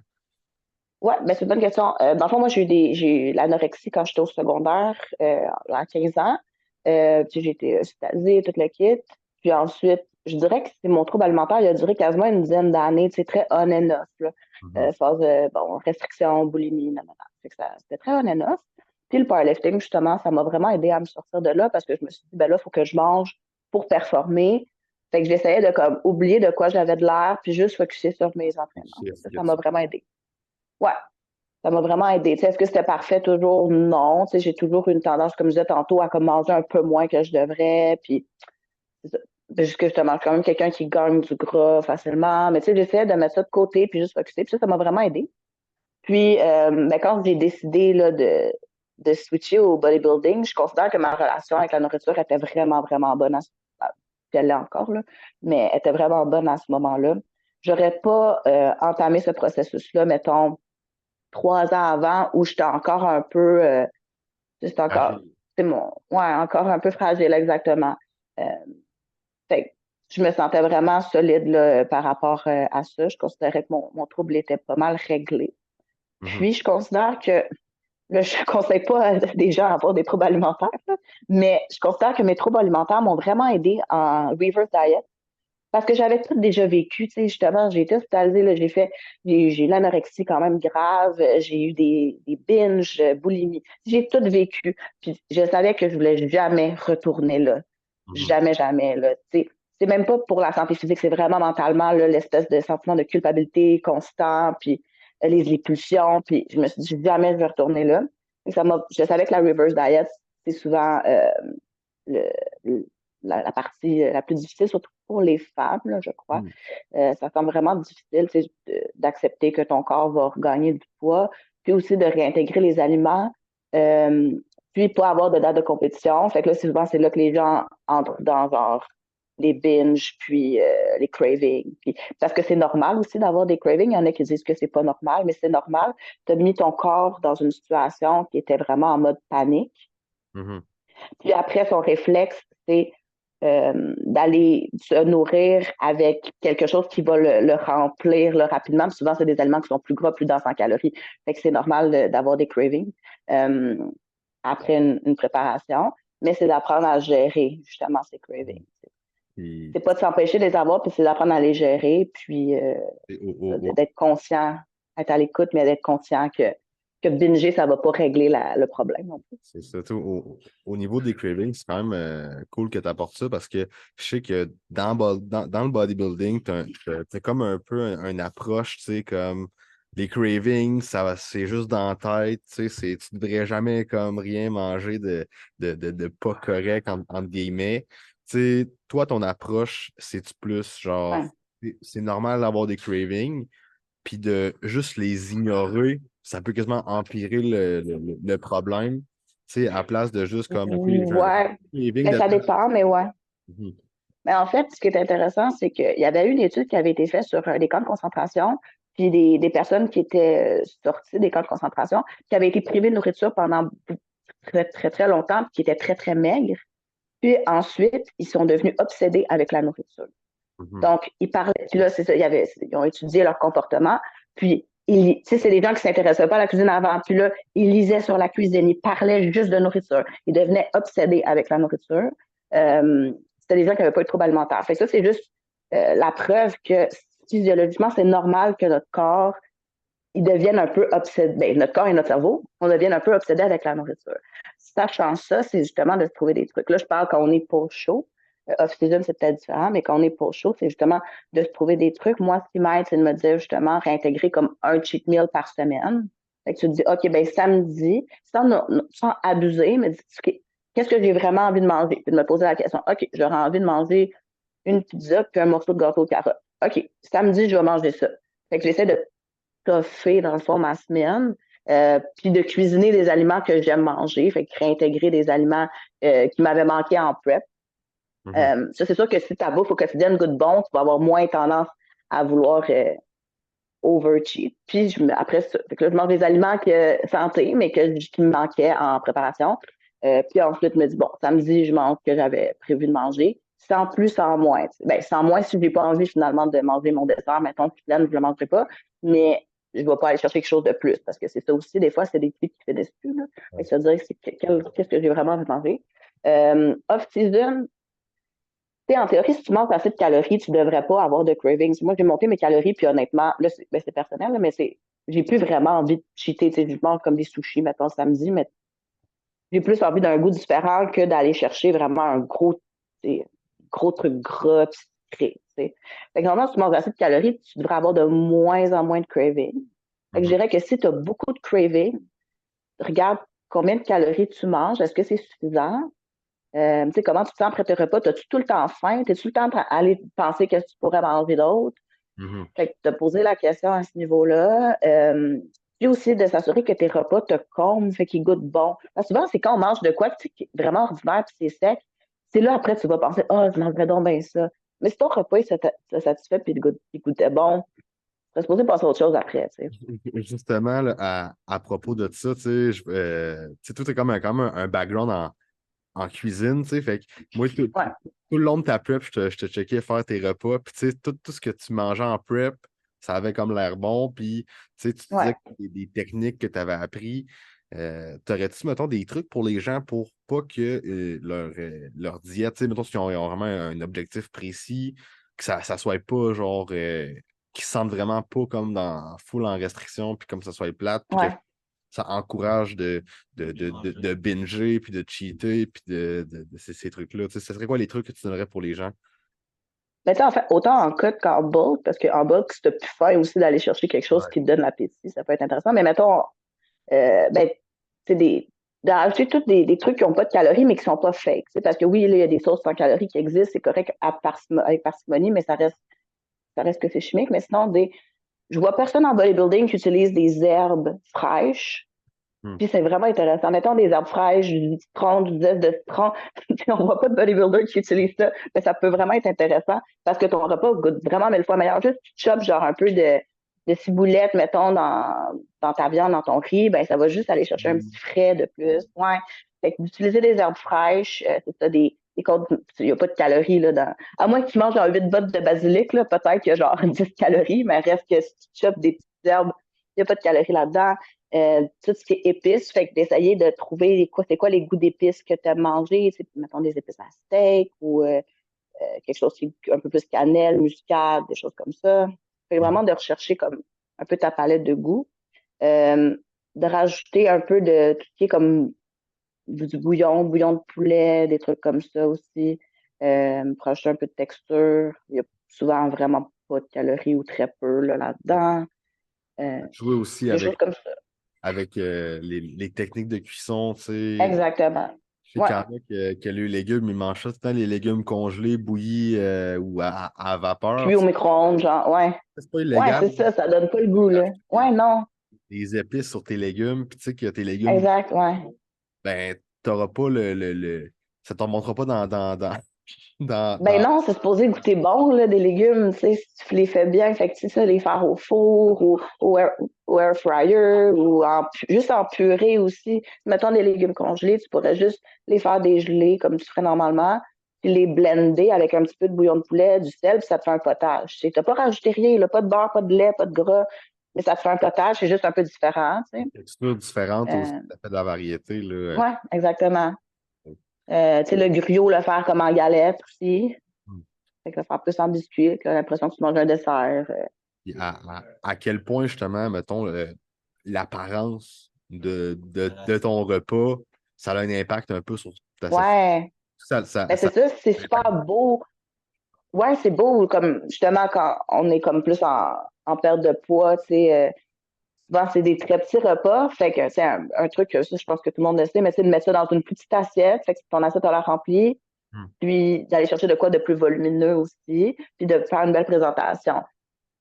B: Ouais, ben c'est une bonne question. Dans le fond, moi, j'ai eu l'anorexie quand j'étais au secondaire, à 15 ans. Puis j'ai été hospitalisée, tout le kit. Puis ensuite, je dirais que c'est mon trouble alimentaire, il a duré quasiment une dizaine d'années, c'est très on and off, là.
A: Mhm.
B: Phase, bon, restriction, boulimie, nanana. Fait que c'était très on and off. Puis le powerlifting, justement, ça m'a vraiment aidé à me sortir de là parce que je me suis dit, ben là, il faut que je mange pour performer. Fait que j'essayais de comme oublier de quoi j'avais de l'air, puis juste focuser sur mes entraînements.
A: Yes,
B: Ça
A: yes.
B: m'a vraiment aidé. Ouais, ça m'a vraiment aidé. Tu sais, est-ce que c'était parfait toujours? Non. Tu sais, j'ai toujours une tendance, comme je disais tantôt, à comme manger un peu moins que je devrais. Puis, c'est ça. C'est juste que justement, je suis quand même quelqu'un qui gagne du gras facilement. Mais tu sais, j'essayais de mettre ça de côté, puis juste focuser. Puis ça m'a vraiment aidé. Puis, ben, quand j'ai décidé là, de switcher au bodybuilding, je considère que ma relation avec la nourriture était vraiment, vraiment bonne puis elle l'est encore, là, mais elle était vraiment bonne à ce moment-là. J'aurais pas entamé ce processus-là, mettons, 3 ans avant, où j'étais encore un peu, c'est encore, ouais, encore un peu fragile, exactement. Euh, fait que je me sentais vraiment solide là, par rapport à ça. Je considérais que mon trouble était pas mal réglé. Puis, je considère que, là, je ne conseille pas à des gens à avoir des troubles alimentaires, là, mais je considère que mes troubles alimentaires m'ont vraiment aidé en reverse diet parce que j'avais tout déjà vécu. Tu sais, justement, j'ai été hospitalisée, là, j'ai eu l'anorexie quand même grave, j'ai eu des binges, boulimie. J'ai tout vécu. Puis, je savais que je voulais jamais retourner là. Jamais, jamais, là. Tu sais, c'est même pas pour la santé physique, c'est vraiment mentalement, là, l'espèce de sentiment de culpabilité constant, puis les pulsions, puis je me suis dit, jamais je vais retourner là. Et je savais que la reverse diet, c'est souvent le, la partie la plus difficile, surtout pour les femmes, là, je crois. Ça semble vraiment difficile d'accepter que ton corps va regagner du poids, puis aussi de réintégrer les aliments, euh, puis pas avoir de date de compétition. Fait que là, souvent, c'est là que les gens entrent dans genre les binges, puis les cravings. Puis, parce que c'est normal aussi d'avoir des cravings. Il y en a qui disent que c'est pas normal, mais c'est normal. Tu as mis ton corps dans une situation qui était vraiment en mode panique. Puis après, son réflexe, c'est d'aller se nourrir avec quelque chose qui va le remplir là, rapidement. Puis souvent, c'est des aliments qui sont plus gras, plus denses en calories. Fait que c'est normal d'avoir des cravings euh, après une préparation, mais c'est d'apprendre à gérer justement ces cravings. C'est pas de s'empêcher de les avoir, puis c'est d'apprendre à les gérer, puis d'être conscient, être à l'écoute, mais d'être conscient que binger, ça va pas régler le problème non plus.
A: C'est ça. Au niveau des cravings, c'est quand même cool que tu apportes ça parce que je sais que dans le bodybuilding, tu as comme un peu une approche, tu sais, comme les cravings, c'est juste dans la tête, tu sais, tu ne devrais jamais comme rien manger de pas correct, entre guillemets. Tu sais, toi, ton approche, c'est-tu plus genre,
B: Ouais.
A: c'est normal d'avoir des cravings, puis de juste les ignorer, ça peut quasiment empirer le problème. Tu sais, à place de juste comme, OK, j'ai un
B: Ouais,
A: craving
B: mais
A: de
B: ça dépend, mais ouais.
A: Mhm.
B: Mais en fait, ce qui est intéressant, c'est qu'il y avait une étude qui avait été faite sur des camps de concentration, puis des personnes qui étaient sorties des camps de concentration, qui avaient été privées de nourriture pendant très, très, très longtemps, puis qui étaient très, très maigres. Puis ensuite, ils sont devenus obsédés avec la nourriture. Donc, ils parlaient, puis là, c'est ça, ils ont étudié leur comportement, puis tu sais, c'est des gens qui s'intéressaient pas à la cuisine avant, puis là, ils lisaient sur la cuisine, ils parlaient juste de nourriture, ils devenaient obsédés avec la nourriture. C'était des gens qui n'avaient pas de troubles alimentaires. Fait que ça, c'est juste la preuve que physiologiquement, c'est normal que notre corps, il devienne un peu obsédé, ben, notre corps et notre cerveau, on devienne un peu obsédé avec la nourriture. Sachant ça, c'est justement de se trouver des trucs. Là, je parle quand on est pour chaud. Off-season, c'est peut-être différent, mais quand on est pour chaud, c'est justement de se trouver des trucs. Moi, ce qui m'aide, c'est de me dire justement réintégrer comme un cheat meal par semaine. Fait que tu te dis, OK, ben samedi, sans abuser, mais qu'est-ce que j'ai vraiment envie de manger? Puis de me poser la question, OK, j'aurais envie de manger une pizza puis un morceau de gâteau aux carottes. OK, samedi, je vais manger ça. Fait que j'essaie de toffer, dans le fond, ma semaine. Puis de cuisiner des aliments que j'aime manger, fait que réintégrer des aliments qui m'avaient manqué en prep. Ça, c'est sûr que si ta bouffe au quotidien goûte bon, tu vas avoir moins tendance à vouloir overcheat. Puis après ça, fait que là, je mange des aliments santé, mais qui me manquaient en préparation. Puis ensuite, je me dis, bon, samedi, je mange ce que j'avais prévu de manger. Sans plus, sans moins. Ben, sans moins si je n'ai pas envie finalement de manger mon dessert. Mettons que je ne le mangerai pas. Mais je ne vais pas aller chercher quelque chose de plus parce que c'est ça aussi, des fois, c'est des trucs qui fait des plus. Ça veut dire qu'est-ce que j'ai vraiment envie de manger. Off-season, tu sais, en théorie, si tu manges assez de calories, tu ne devrais pas avoir de cravings. Moi, j'ai monté mes calories, puis honnêtement, là, c'est personnel, là, mais j'ai plus vraiment envie de cheater. Tu sais, je mange comme des sushis, mettons, samedi, mais j'ai plus envie d'un goût différent que d'aller chercher vraiment un gros truc gras pis sucré. T'sais. Fait que normalement, si tu manges assez de calories, tu devrais avoir de moins en moins de craving. Fait que je
A: Mhm.
B: dirais que si tu as beaucoup de craving, regarde combien de calories tu manges, est-ce que c'est suffisant? Tu sais, comment tu te sens après tes repas? As-tu tout le temps faim? T'es-tu tout le temps à aller penser qu'est-ce que tu pourrais manger d'autre?
A: Mhm.
B: Fait que te poser la question à ce niveau-là. Puis aussi de s'assurer que tes repas te comblent, fait qu'ils goûtent bon. Parce que souvent, c'est quand on mange de quoi tu sais, qui est vraiment ordinaire puis c'est sec, c'est là après tu vas penser, ah, je mangerais donc bien ça. Mais si ton repas il se satisfait puis il goûtait bon, tu serais supposé passer à autre chose après, tu sais.
A: Justement, là, à propos de ça, tu sais, toi, t'as comme un background en cuisine, tu sais, fait que moi,
B: Ouais,
A: tout le long de ta prep, je te checkais faire tes repas, puis tu sais, tout ce que tu mangeais en prep, ça avait comme l'air bon, puis tu sais, tu disais
B: ouais.
A: que des techniques que tu avais appris. T'aurais-tu, mettons, des trucs pour les gens pour pas que leur diète, tu sais, mettons, s'ils ont vraiment un objectif précis, que ça soit pas genre, qu'ils se sentent vraiment pas comme dans full en restriction, puis comme ça soit plate, puis que
B: Ouais.
A: ça encourage
C: Manger.
A: de binger, puis de cheater, puis de ces trucs-là. Tu sais, ce serait quoi les trucs que tu donnerais pour les gens?
B: Mais tu sais, en fait, autant en cut qu'en bulk, parce qu'en bulk, si tu plus faim aussi d'aller chercher quelque chose
A: Ouais.
B: qui te donne l'appétit, ça peut être intéressant. Mais mettons, ben, c'est d'ajouter tous des trucs qui n'ont pas de calories, mais qui sont pas fake. Parce que oui, là, il y a des sauces sans calories qui existent, c'est correct avec parcimonie, mais ça reste que c'est chimique. Mais sinon, je vois personne en bodybuilding qui utilise des herbes fraîches.
A: Hmm.
B: Puis c'est vraiment intéressant. Mettons des herbes fraîches, du citron, du zeste de citron. On voit pas de bodybuilder qui utilise ça, mais ça peut vraiment être intéressant parce que ton repas goûte vraiment mille fois meilleur. Juste tu chopes genre un peu de ciboulette, mettons, dans ta viande, dans ton riz, ben ça va juste aller chercher un petit frais de plus. Ouais. Fait que d'utiliser des herbes fraîches, c'est ça, il n'y a pas de calories là dans. À moins que tu manges genre 8 bottes de basilic, là, peut-être qu'il y a genre 10 calories, mais reste que si tu chopes des petites herbes, il n'y a pas de calories là-dedans. Tout ce qui est épices, fait que d'essayer de trouver c'est quoi les goûts d'épices que tu as mangé, mettons des épices à steak ou quelque chose qui est un peu plus cannelle, muscade, des choses comme ça. Fait
A: Mhm.
B: vraiment de rechercher comme un peu ta palette de goût. Euh, de rajouter un peu de tout ce qui est comme du bouillon de poulet, des trucs comme ça aussi. Pour rajouter un peu de texture. Il y a souvent vraiment pas de calories ou très peu là-dedans.
A: Jouer aussi
B: Des choses comme ça.
A: avec les techniques de cuisson, tu sais.
B: Exactement.
A: Je sais
B: Ouais.
A: qu'il y en a que les légumes, ils mangent ça tout le temps, les légumes congelés, bouillis ou à vapeur.
B: Cuit au micro-ondes, genre, ouais.
A: C'est pas
B: Ouais,
A: illégal
B: c'est ça donne pas le goût,
A: de
B: là.
A: rajouter
B: Ouais, non.
A: des épices sur tes légumes, puis tu sais que tes légumes,
B: Exact, ouais.
A: ben, t'auras pas ça t'en montrera pas
B: Ben
A: dans.
B: non, c'est supposé goûter bon, là, des légumes, tu sais, si tu les fais bien, fait que, tu sais, ça, les faire au four ou au air fryer ou juste en purée aussi. Mettons des légumes congelés, tu pourrais juste les faire dégeler comme tu ferais normalement, puis les blender avec un petit peu de bouillon de poulet, du sel, puis ça te fait un potage. Tu sais, t'as pas rajouté rien, là, pas de beurre, pas de lait, pas de gras, mais ça te fait un potage, c'est juste un peu différent, tu sais.
A: Textures différentes aussi,
B: Euh,
A: ça fait de la variété, là.
B: ouais, exactement. Tu sais, le griot, le faire comme en galette aussi. Fait que le faire plus en biscuit, que l'impression que tu manges un dessert.
A: Puis à quel point, justement, mettons, l'apparence de ton repas, ça a un impact un peu sur ta satiété.
B: Ouais, ben c'est
A: Ça
B: ça, c'est
A: a un impact.
B: super beau. Ouais, c'est beau, comme justement quand on est comme plus en perte de poids, tu sais. Souvent, c'est des très petits repas. Fait que c'est un truc, ça, je pense que tout le monde le sait, mais c'est de mettre ça dans une petite assiette. Fait que ton assiette a l'air remplie.
A: Hmm.
B: Puis d'aller chercher de quoi de plus volumineux aussi. Puis de faire une belle présentation.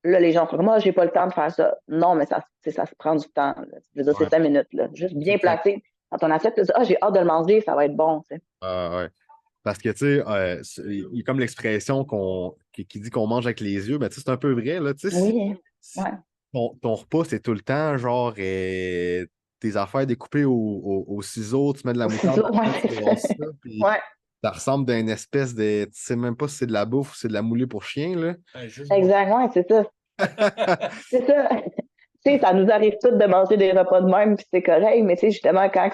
B: Là, les gens font moi, j'ai pas le temps de faire ça. Non, mais ça, tu sais, ça se prend du temps. Là. Je veux dire, c'est
A: Ouais.
B: 5 minutes. Là. Juste bien
A: Ça-
B: placé dans ton assiette. Tu dis, ah, j'ai hâte de le manger, ça va être bon. Tu sais.
A: ouais. Parce que, tu sais, il y a comme l'expression qui dit qu'on mange avec les yeux, mais tu sais, c'est un peu vrai, là. Tu sais,
B: Oui,
A: si
B: ouais.
A: ton repas, c'est tout le temps, genre, tes affaires découpées au ciseau, tu mets de la
B: Au
A: moutarde
B: ciseau,
A: là-dedans,
B: ouais.
A: tu brasses ça, puis
B: Ouais,
A: ça ressemble d'une espèce de. Tu sais même pas si c'est de la bouffe ou c'est de la moulée pour chien, là.
C: Juste moi.
B: exact, ouais, c'est ça. C'est ça. Tu sais, ça nous arrive tous de manger des repas de même, puis c'est correct, mais tu sais, justement, quand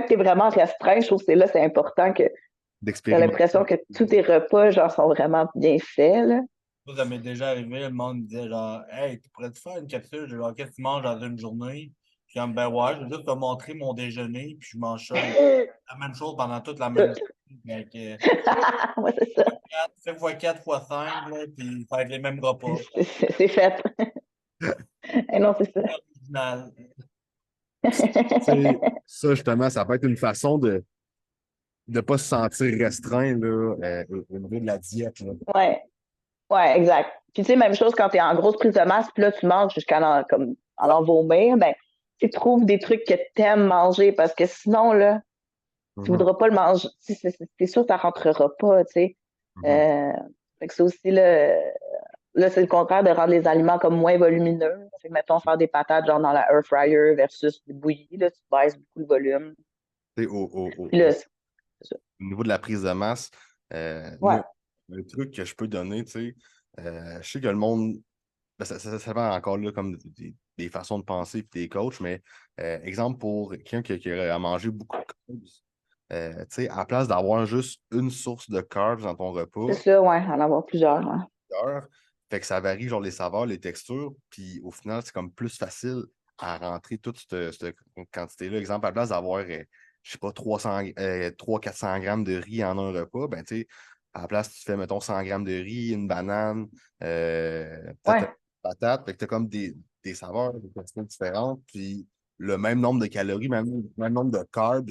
B: t'es vraiment restreint, je trouve que c'est là, c'est important que t'as l'impression
A: D'expérimenter.
B: que tous tes repas, genre, sont vraiment bien faits, là.
C: Moi, ça m'est déjà arrivé, le monde me disait genre, hey, tu pourrais te faire une capsule de genre, qu'est-ce que tu manges dans une journée? Puis comme, ben ouais, je vais juste te montrer mon déjeuner, puis je mange ça la même chose pendant toute la même journée. Fait que,
B: Ouais, c'est ça.
C: 4, fois 4 fois 5, là, puis ça va être les mêmes repas.
B: C'est fait. Eh non, c'est ça.
C: Original.
A: Ça, justement, ça peut être une façon de ne pas se sentir restreint là, au niveau de la diète. Là.
B: Ouais, ouais, exact. Puis tu sais, même chose quand tu es en grosse prise de masse, puis là, tu manges jusqu'à comme, en vomir, ben, tu trouves des trucs que tu aimes manger parce que sinon, là, tu
A: Mhm,
B: voudras pas le manger. C'est sûr que ça rentrera pas, tu sais.
A: mhm.
B: Euh, fait que c'est aussi, là, c'est le contraire de rendre les aliments comme moins volumineux. Fait que, mettons, faire des patates genre dans la air fryer versus du bouilli, là, tu baisses beaucoup le volume.
A: Tu sais,
B: Puis là, c'est ça.
A: au niveau de la prise de masse,
B: Ouais,
A: moi, un truc que je peux donner, tu sais, je sais que le monde, ben, ça va encore là comme des façons de penser et des coachs, mais exemple pour quelqu'un qui a mangé beaucoup de carbs, tu sais, à la place d'avoir juste une source de carbs dans ton
B: c'est
A: repas,
B: ça, ouais, en avoir plusieurs. Ouais.
A: plusieurs, fait que ça varie genre les saveurs, les textures, puis au final, c'est comme plus facile à rentrer toute cette quantité-là. Exemple, à la place d'avoir, je sais pas, 300-400 grammes de riz en un repas, ben tu sais, à la place, tu fais, mettons, 100 grammes de riz, une banane, peut-être une
B: Ouais,
A: patate, fait que tu as comme des saveurs, des textures différentes, puis le même nombre de calories, même nombre de carbs,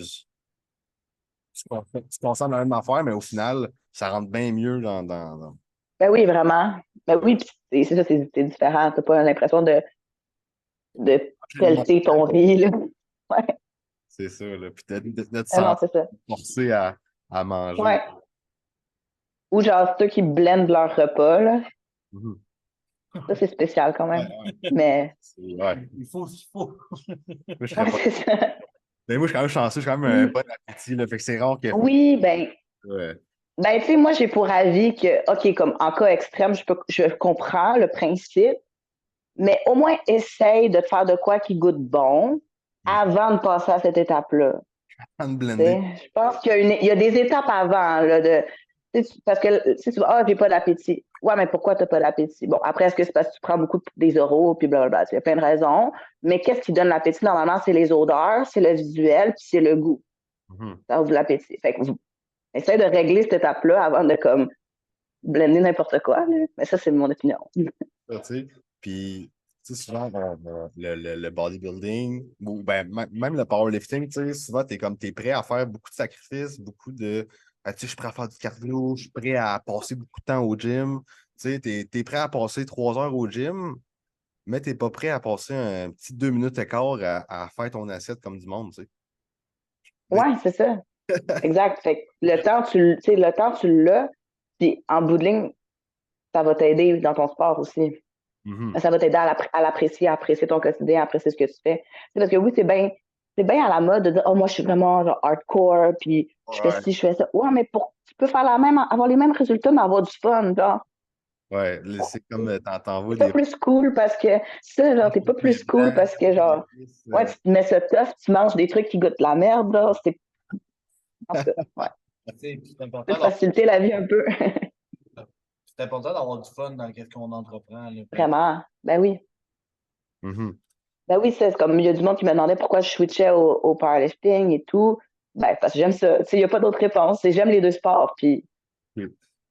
A: tu consommes la même affaire, mais au final, ça rentre bien mieux
B: ben oui, vraiment. Ben oui, puis c'est ça, c'est différent. T'as pas l'impression de pelleter ton riz, là. Ouais,
A: C'est ça, là. Puis de te
B: ah non,
A: sentir
B: c'est ça.
A: forcé à manger.
B: Ouais. Ou genre ceux qui blendent leur repas, là.
A: Mhm.
B: Ça, c'est spécial quand
C: Ouais,
B: même.
C: ouais.
B: Mais,
A: Ouais.
C: Il faut ce qu'il faut.
A: Moi, je serais
B: ouais,
A: pas.
B: c'est ça.
A: Mais moi, je suis quand même chanceux, j'ai quand même un
B: Puis,
A: bon appétit, là. Fait que c'est rare que.
B: oui, ben,
A: Ouais.
B: ben, tu sais, moi, j'ai pour avis que, OK, comme en cas extrême, je comprends le principe, mais au moins essaye de te faire de quoi qui goûte bon avant de passer à cette étape-là.
A: Hand
B: Tu
A: blendé.
B: sais, je pense il y a des étapes avant, là, tu sais, parce que si tu vas, ah, j'ai pas d'appétit. Ouais, mais pourquoi t'as pas d'appétit? Bon, après, est-ce que c'est parce que tu prends beaucoup des oraux, puis blablabla, il y a plein de raisons. Mais qu'est-ce qui donne l'appétit? Normalement, c'est les odeurs, c'est le visuel, puis c'est le goût.
A: Mhm.
B: Ça ouvre l'appétit. Fait que vous essayez de régler cette étape-là avant de, comme, blender n'importe quoi, là. Mais ça, c'est mon opinion.
A: Ça, tu sais. Puis, tu sais, souvent, le bodybuilding, ou ben, même le powerlifting, tu sais, souvent, t'es prêt à faire beaucoup de sacrifices, beaucoup de. Tu sais, je suis prêt à faire du cardio, je suis prêt à passer beaucoup de temps au gym. Tu sais, t'es prêt à passer 3 heures au gym, mais t'es pas prêt à passer un petit 2 minutes et quart à faire ton assiette comme du monde, tu sais.
B: Ouais, c'est ça. Exact. Fait que tu sais, le temps, tu l'as, puis en bout de ligne, ça va t'aider dans ton sport aussi.
A: Mhm.
B: Ça va t'aider à l'apprécier, à apprécier ton quotidien, à apprécier ce que tu fais. C'est parce que oui, c'est bien à la mode de dire, oh, moi, je suis vraiment genre, hardcore, puis je fais
A: Ouais,
B: ci, je fais ça. Ouais, mais tu peux faire avoir les mêmes résultats, mais avoir du fun, genre.
A: ouais, c'est comme t'envoies
B: T'es pas
A: des
B: plus cool parce que ça, genre, t'es pas plus
A: fiches
B: cool
A: blancs,
B: parce que, genre,
A: bénéfices,
B: ouais, tu te mets ça tough, tu manges des trucs qui goûtent la merde, là. En tout cas, ouais.
C: Tu sais, puis
B: Tu peux te faciliter la vie un peu.
C: c'est important d'avoir du fun dans ce qu'on entreprend. Là. Fait que,
B: Vraiment. Ben oui.
A: Mhm.
B: Ben oui, c'est comme il y a du monde qui me demandait pourquoi je switchais au powerlifting et tout. Ben, parce que j'aime ça. Tu sais, il n'y a pas d'autre réponse. C'est j'aime les deux sports. Puis,
A: Ok.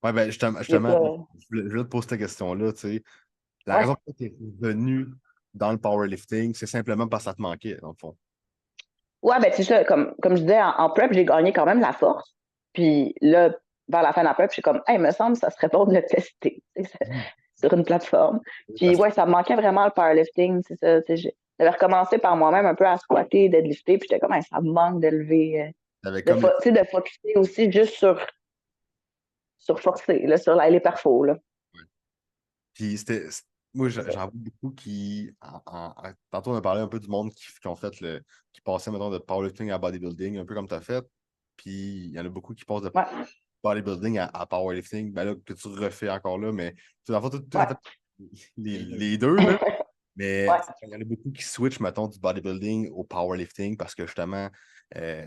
A: Ouais, ben
B: il n'y a
A: justement,
B: pas.
A: je voulais te poser cette question-là, tu sais. La
B: Ouais.
A: raison pour laquelle tu es venu dans le powerlifting, c'est simplement parce que ça te manquait, dans le fond.
B: Ouais, ben c'est ça. Comme je disais, en prep, j'ai gagné quand même la force. Puis là, vers la fin de la prep, je suis comme, hey, il me semble que ça serait bon de le tester tu sais,
A: Mhm.
B: sur une plateforme. Puis
A: Parce que
B: ouais, ça me manquait vraiment le powerlifting. C'est ça. Tu sais, j'avais recommencé par moi-même un peu à squatter, deadlifter. Puis j'étais comme, hey, ça me manque de lever.
A: t'avais comme le.
B: Tu sais, de focusser aussi juste sur forcer, là, sur les perfos, là.
A: Ouais. Puis moi, j'en vois beaucoup tantôt, on a parlé un peu du monde qui ont fait qui passait, maintenant de powerlifting à bodybuilding, un peu comme tu as fait. Puis il y en a beaucoup qui passent de
B: Ouais,
A: bodybuilding à powerlifting, ben là, que tu refais encore là, mais tu as
B: ouais,
A: fait les deux, là. Mais
B: ouais.
A: il y en a beaucoup qui switchent, mettons, du bodybuilding au powerlifting parce que justement, euh,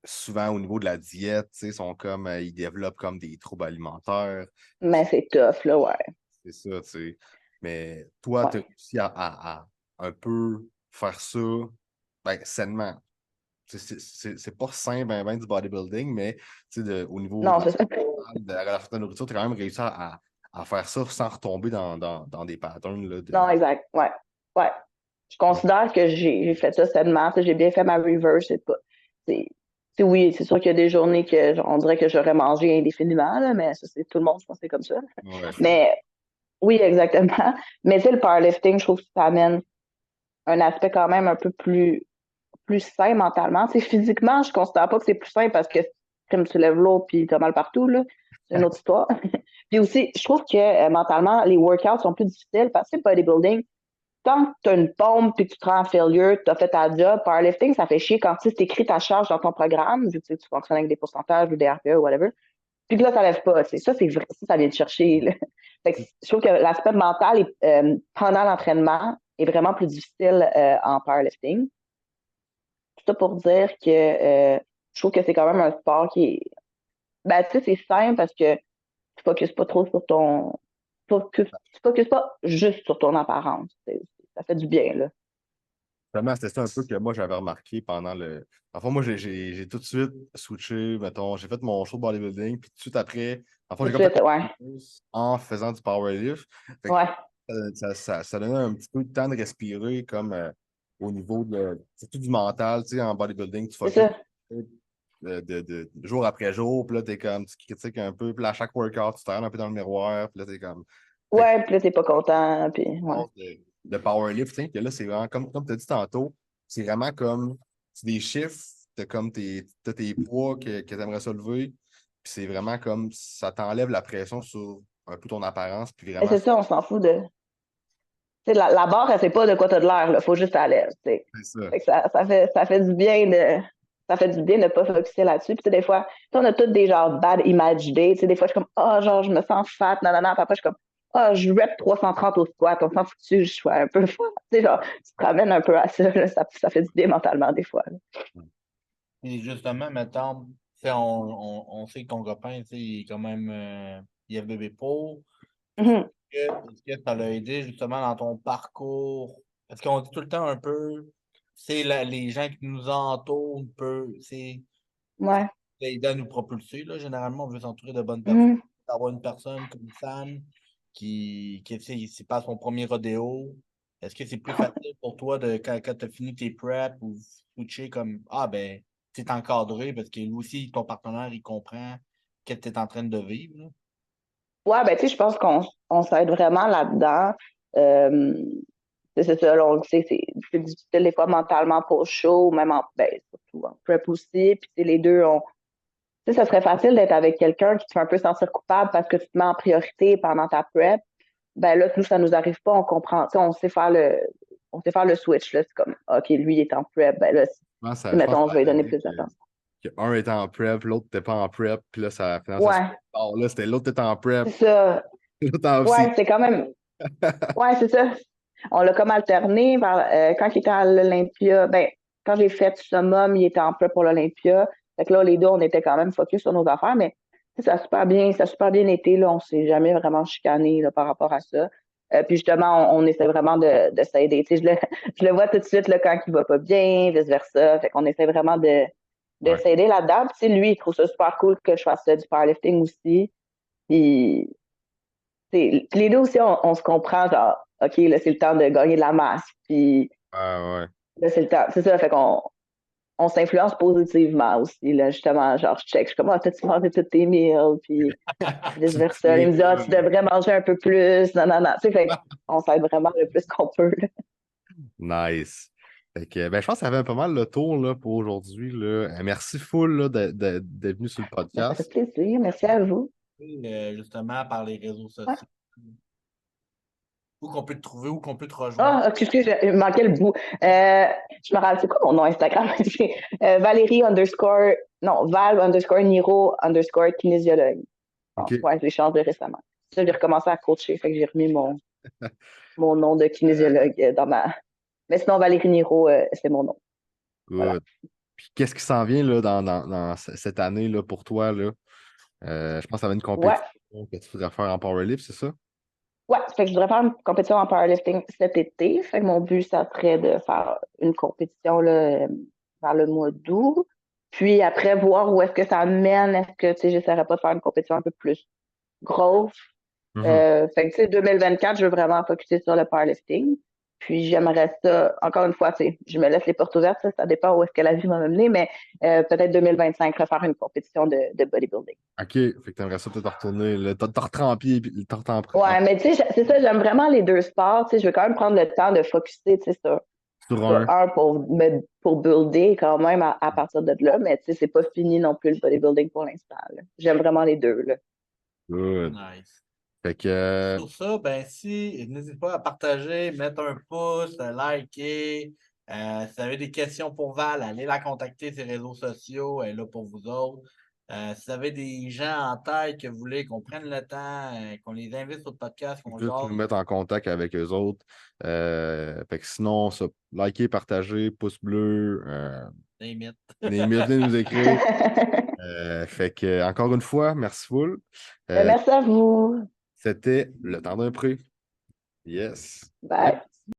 A: souvent au niveau de la diète, tu sais, ils développent comme des troubles alimentaires.
B: Mais c'est tough, là, ouais.
A: C'est ça, tu sais. Mais toi, tu as
B: Ouais.
A: réussi à un peu faire ça sainement. C'est pas sain du bodybuilding, mais au niveau
B: Non, c'est ça.
A: de la relation de la nourriture, tu as quand même réussi à faire ça sans retomber dans des patterns là,
B: Non, exact. Ouais. Ouais. Je considère que j'ai fait ça sainement. Tu sais, j'ai bien fait ma reverse. C'est, oui, c'est sûr qu'il y a des journées que on dirait que j'aurais mangé indéfiniment, là, mais ça, c'est tout le monde, je pense que c'est comme ça.
A: Ouais.
B: Mais oui, exactement. Mais tu sais, le powerlifting, je trouve que ça amène un aspect quand même un peu plus sain mentalement. Tu sais, physiquement, je considère pas que c'est plus sain parce que comme tu lèves l'eau puis t'as mal partout, là. C'est une autre histoire. Puis aussi, je trouve que mentalement, les workouts sont plus difficiles parce que le bodybuilding, quand tu as une pompe puis que tu te rends en failure, tu as fait ta job, powerlifting, ça fait chier quand tu écris ta charge dans ton programme, vu que tu fonctionnes avec des pourcentages ou des RPE ou whatever. Puis que là, ça lève pas. Ça, c'est vrai, ça vient de chercher. Là. Fait que je trouve que l'aspect mental pendant l'entraînement est vraiment plus difficile en powerlifting. Tout ça pour dire que je trouve que c'est quand même un sport qui est. Ben, tu sais, c'est simple parce que tu focuses pas trop sur ton. Tu focuses pas juste sur ton apparence. Ça fait du bien, là.
A: Vraiment, c'était ça un peu que moi j'avais remarqué pendant le. Enfin, moi, j'ai tout de suite switché, mettons, j'ai fait mon show de bodybuilding, puis tout de suite après, enfin,
B: Tout
A: j'ai
B: de
A: comme fait
B: suite, ouais.
A: en faisant du powerlift. Fait que
B: Ouais,
A: ça donnait un petit peu de temps de respirer comme au niveau de surtout du mental, tu sais, en bodybuilding, tu
B: c'est
A: focuses
B: ça.
A: jour après jour, puis là, t'es comme, tu critiques un peu, puis là, à chaque workout, tu te regardes un peu dans le miroir, puis là, t'es comme. Fait que
B: Ouais, puis là, t'es pas content, puis ouais.
A: de powerlifting, que là, c'est vraiment, comme tu as dit tantôt, c'est vraiment comme, c'est des chiffres, t'as tes poids que tu aimerais ça lever, puis c'est vraiment comme, ça t'enlève la pression sur un peu ton apparence, puis
B: Et
A: vraiment,
B: c'est ça, on s'en fout de. Tu sais, la barre, elle sait pas de quoi t'as de l'air, là. Faut juste qu'elle lève, tu sais.
A: c'est ça.
B: Fait que ça fait du bien de. Ça fait du bien de ne pas focuser là-dessus. Puis, tu sais, des fois, tu sais, on a tous des genre bad image days. Tu sais, des fois, je suis comme, ah, genre, je me sens fat, nanana. Puis après, je suis comme, ah, je rep 330 au squat. On s'en fout que je sois un peu fat. Tu sais, genre, tu te ramènes un peu à ça, là. Ça fait du bien mentalement, des fois, là.
C: Et justement, mettons, tu sais, on sait que ton copain, tu sais, il est quand même IFBB Pro.
B: Mhm.
C: Est-ce que ça l'a aidé justement dans ton parcours? Parce qu'on dit tout le temps un peu, c'est les gens qui nous entourent,
B: Ouais.
C: c'est aider à nous propulser. Là. Généralement, on veut s'entourer de bonnes personnes.
B: Mhm.
C: D'avoir une personne comme Sam qui tu sais, c'est pas son premier rodéo. Est-ce que c'est plus facile pour toi de quand tu as fini tes preps ou switcher comme ah ben t'es encadré parce que lui aussi, ton partenaire, il comprend ce que tu es en train de vivre. Là.
B: Ouais, ben, tu sais, je pense qu'on s'aide vraiment là-dedans. Euh, c'est ça, là, on le sait, c'est difficile des fois mentalement pour chaud, même en, ben, surtout en prep aussi. Puis, tu sais, les deux, tu sais, ça serait facile d'être avec quelqu'un qui te fait un peu sentir coupable parce que tu te mets en priorité pendant ta prep. Ben là, nous, ça nous arrive pas, on comprend, tu sais, on sait faire le switch, là. C'est comme, OK, lui, il est en prep, ben là,
A: Je pense que
B: mettons,
A: ça
B: je vais lui donner
A: arrivait
B: plus d'attention.
A: que un était en prep, l'autre n'était pas en prep, puis là, finalement, ça se
B: Ouais,
A: part. Là, c'était l'autre était en prep,
B: c'est ça.
A: l'autre en
B: Ouais,
A: aussi.
B: c'est quand même, ouais, c'est ça. On l'a comme alterné quand il était à l'Olympia. Ben, quand j'ai fait Summum, il était en prep pour l'Olympia. Fait que là, les deux, on était quand même focus sur nos affaires, mais ça a super bien été. Là, on s'est jamais vraiment chicané là, par rapport à ça. Puis justement, on essaie vraiment de s'aider. Tu sais, je le vois tout de suite là, quand il va pas bien, vice-versa. Fait qu'on essaie vraiment de
A: Ouais.
B: s'aider là-dedans. Puis, tu sais, lui, il trouve ça super cool que je fasse du powerlifting aussi. Puis les deux aussi, on se comprend, genre, OK, là, c'est le temps de gagner de la masse. Puis
A: Ouais.
B: là, c'est le temps. C'est ça, fait qu'on s'influence positivement aussi, là, justement. Genre, je check, je suis comme, ah, t'as-tu mangé toutes tes meals? Puis vice-versa. Il me dit, ah, tu devrais manger un peu plus. Non, non, non. Tu sais, fait qu'on s'aide vraiment le plus qu'on peut, là.
A: Nice. Fait que, ben, je pense que ça avait pas mal le tour là, pour aujourd'hui. Là. Merci full là, d'être venu sur le
B: Ben, ça fait
A: podcast.
B: plaisir. Merci à vous.
C: Justement par les réseaux
B: Ouais.
C: sociaux. Où qu'on peut te trouver, où qu'on peut te rejoindre.
B: Ah, excusez, il me manquait le bout. Je me rappelle, c'est quoi mon nom Instagram? C'est Valérie underscore, non, Val underscore Niro underscore kinésiologue. Bon,
A: OK.
B: ouais, je l'ai changé récemment. Ça, j'ai recommencé à coacher, fait que j'ai remis mon nom de kinésiologue dans ma. Mais sinon, Valérie Niro, c'est mon nom. Voilà.
A: Good. Puis qu'est-ce qui s'en vient là, dans cette année là, pour toi? Là? Je pense que ça va être une
B: Ouais,
A: compétition que tu voudrais faire en powerlift, c'est ça?
B: ouais, fait que je voudrais faire une compétition en powerlifting cet été. Fait que mon but, ça serait de faire une compétition là, vers le mois d'août. Puis après, voir où est-ce que ça mène. Est-ce que, tu sais, j'essaierai pas de faire une compétition un peu plus grosse.
A: Mhm.
B: Fait que, tu sais, 2024, je veux vraiment focuser sur le powerlifting. Puis j'aimerais ça, encore une fois, tu sais, je me laisse les portes ouvertes, ça dépend où est-ce que la vie m'a mené, mais peut-être 2025, refaire une compétition de bodybuilding.
A: OK. Fait que t'aimerais ça peut-être retourner, te retremper, puis te
B: Ouais, mais tu sais, c'est ça, j'aime vraiment les deux sports. Tu sais, je veux quand même prendre le temps de focuser, tu sais,
A: sur
B: sur
A: un.
B: un pour builder quand même à partir de là, mais tu sais, c'est pas fini non plus le bodybuilding pour l'instant, là. J'aime vraiment les deux, là.
A: Good.
C: Nice.
A: Fait que,
C: Sur ça, ben si, n'hésitez pas à partager, mettre un pouce, liker. Si vous avez des questions pour Val, allez la contacter sur les réseaux sociaux, elle est là pour vous autres. Si vous avez des gens en tête que vous voulez qu'on prenne le temps, qu'on les invite sur le podcast, qu'on
A: juste
C: jase,
A: nous mettre en contact avec eux autres. Fait que sinon, ça, liker, partager, pouce bleu,
C: limite.
A: venez nous écrire. Fait que, encore une fois, merci full.
B: Ben,
A: Euh,
B: merci à vous.
A: C'était le temps d'un prix. Yes.
B: Bye.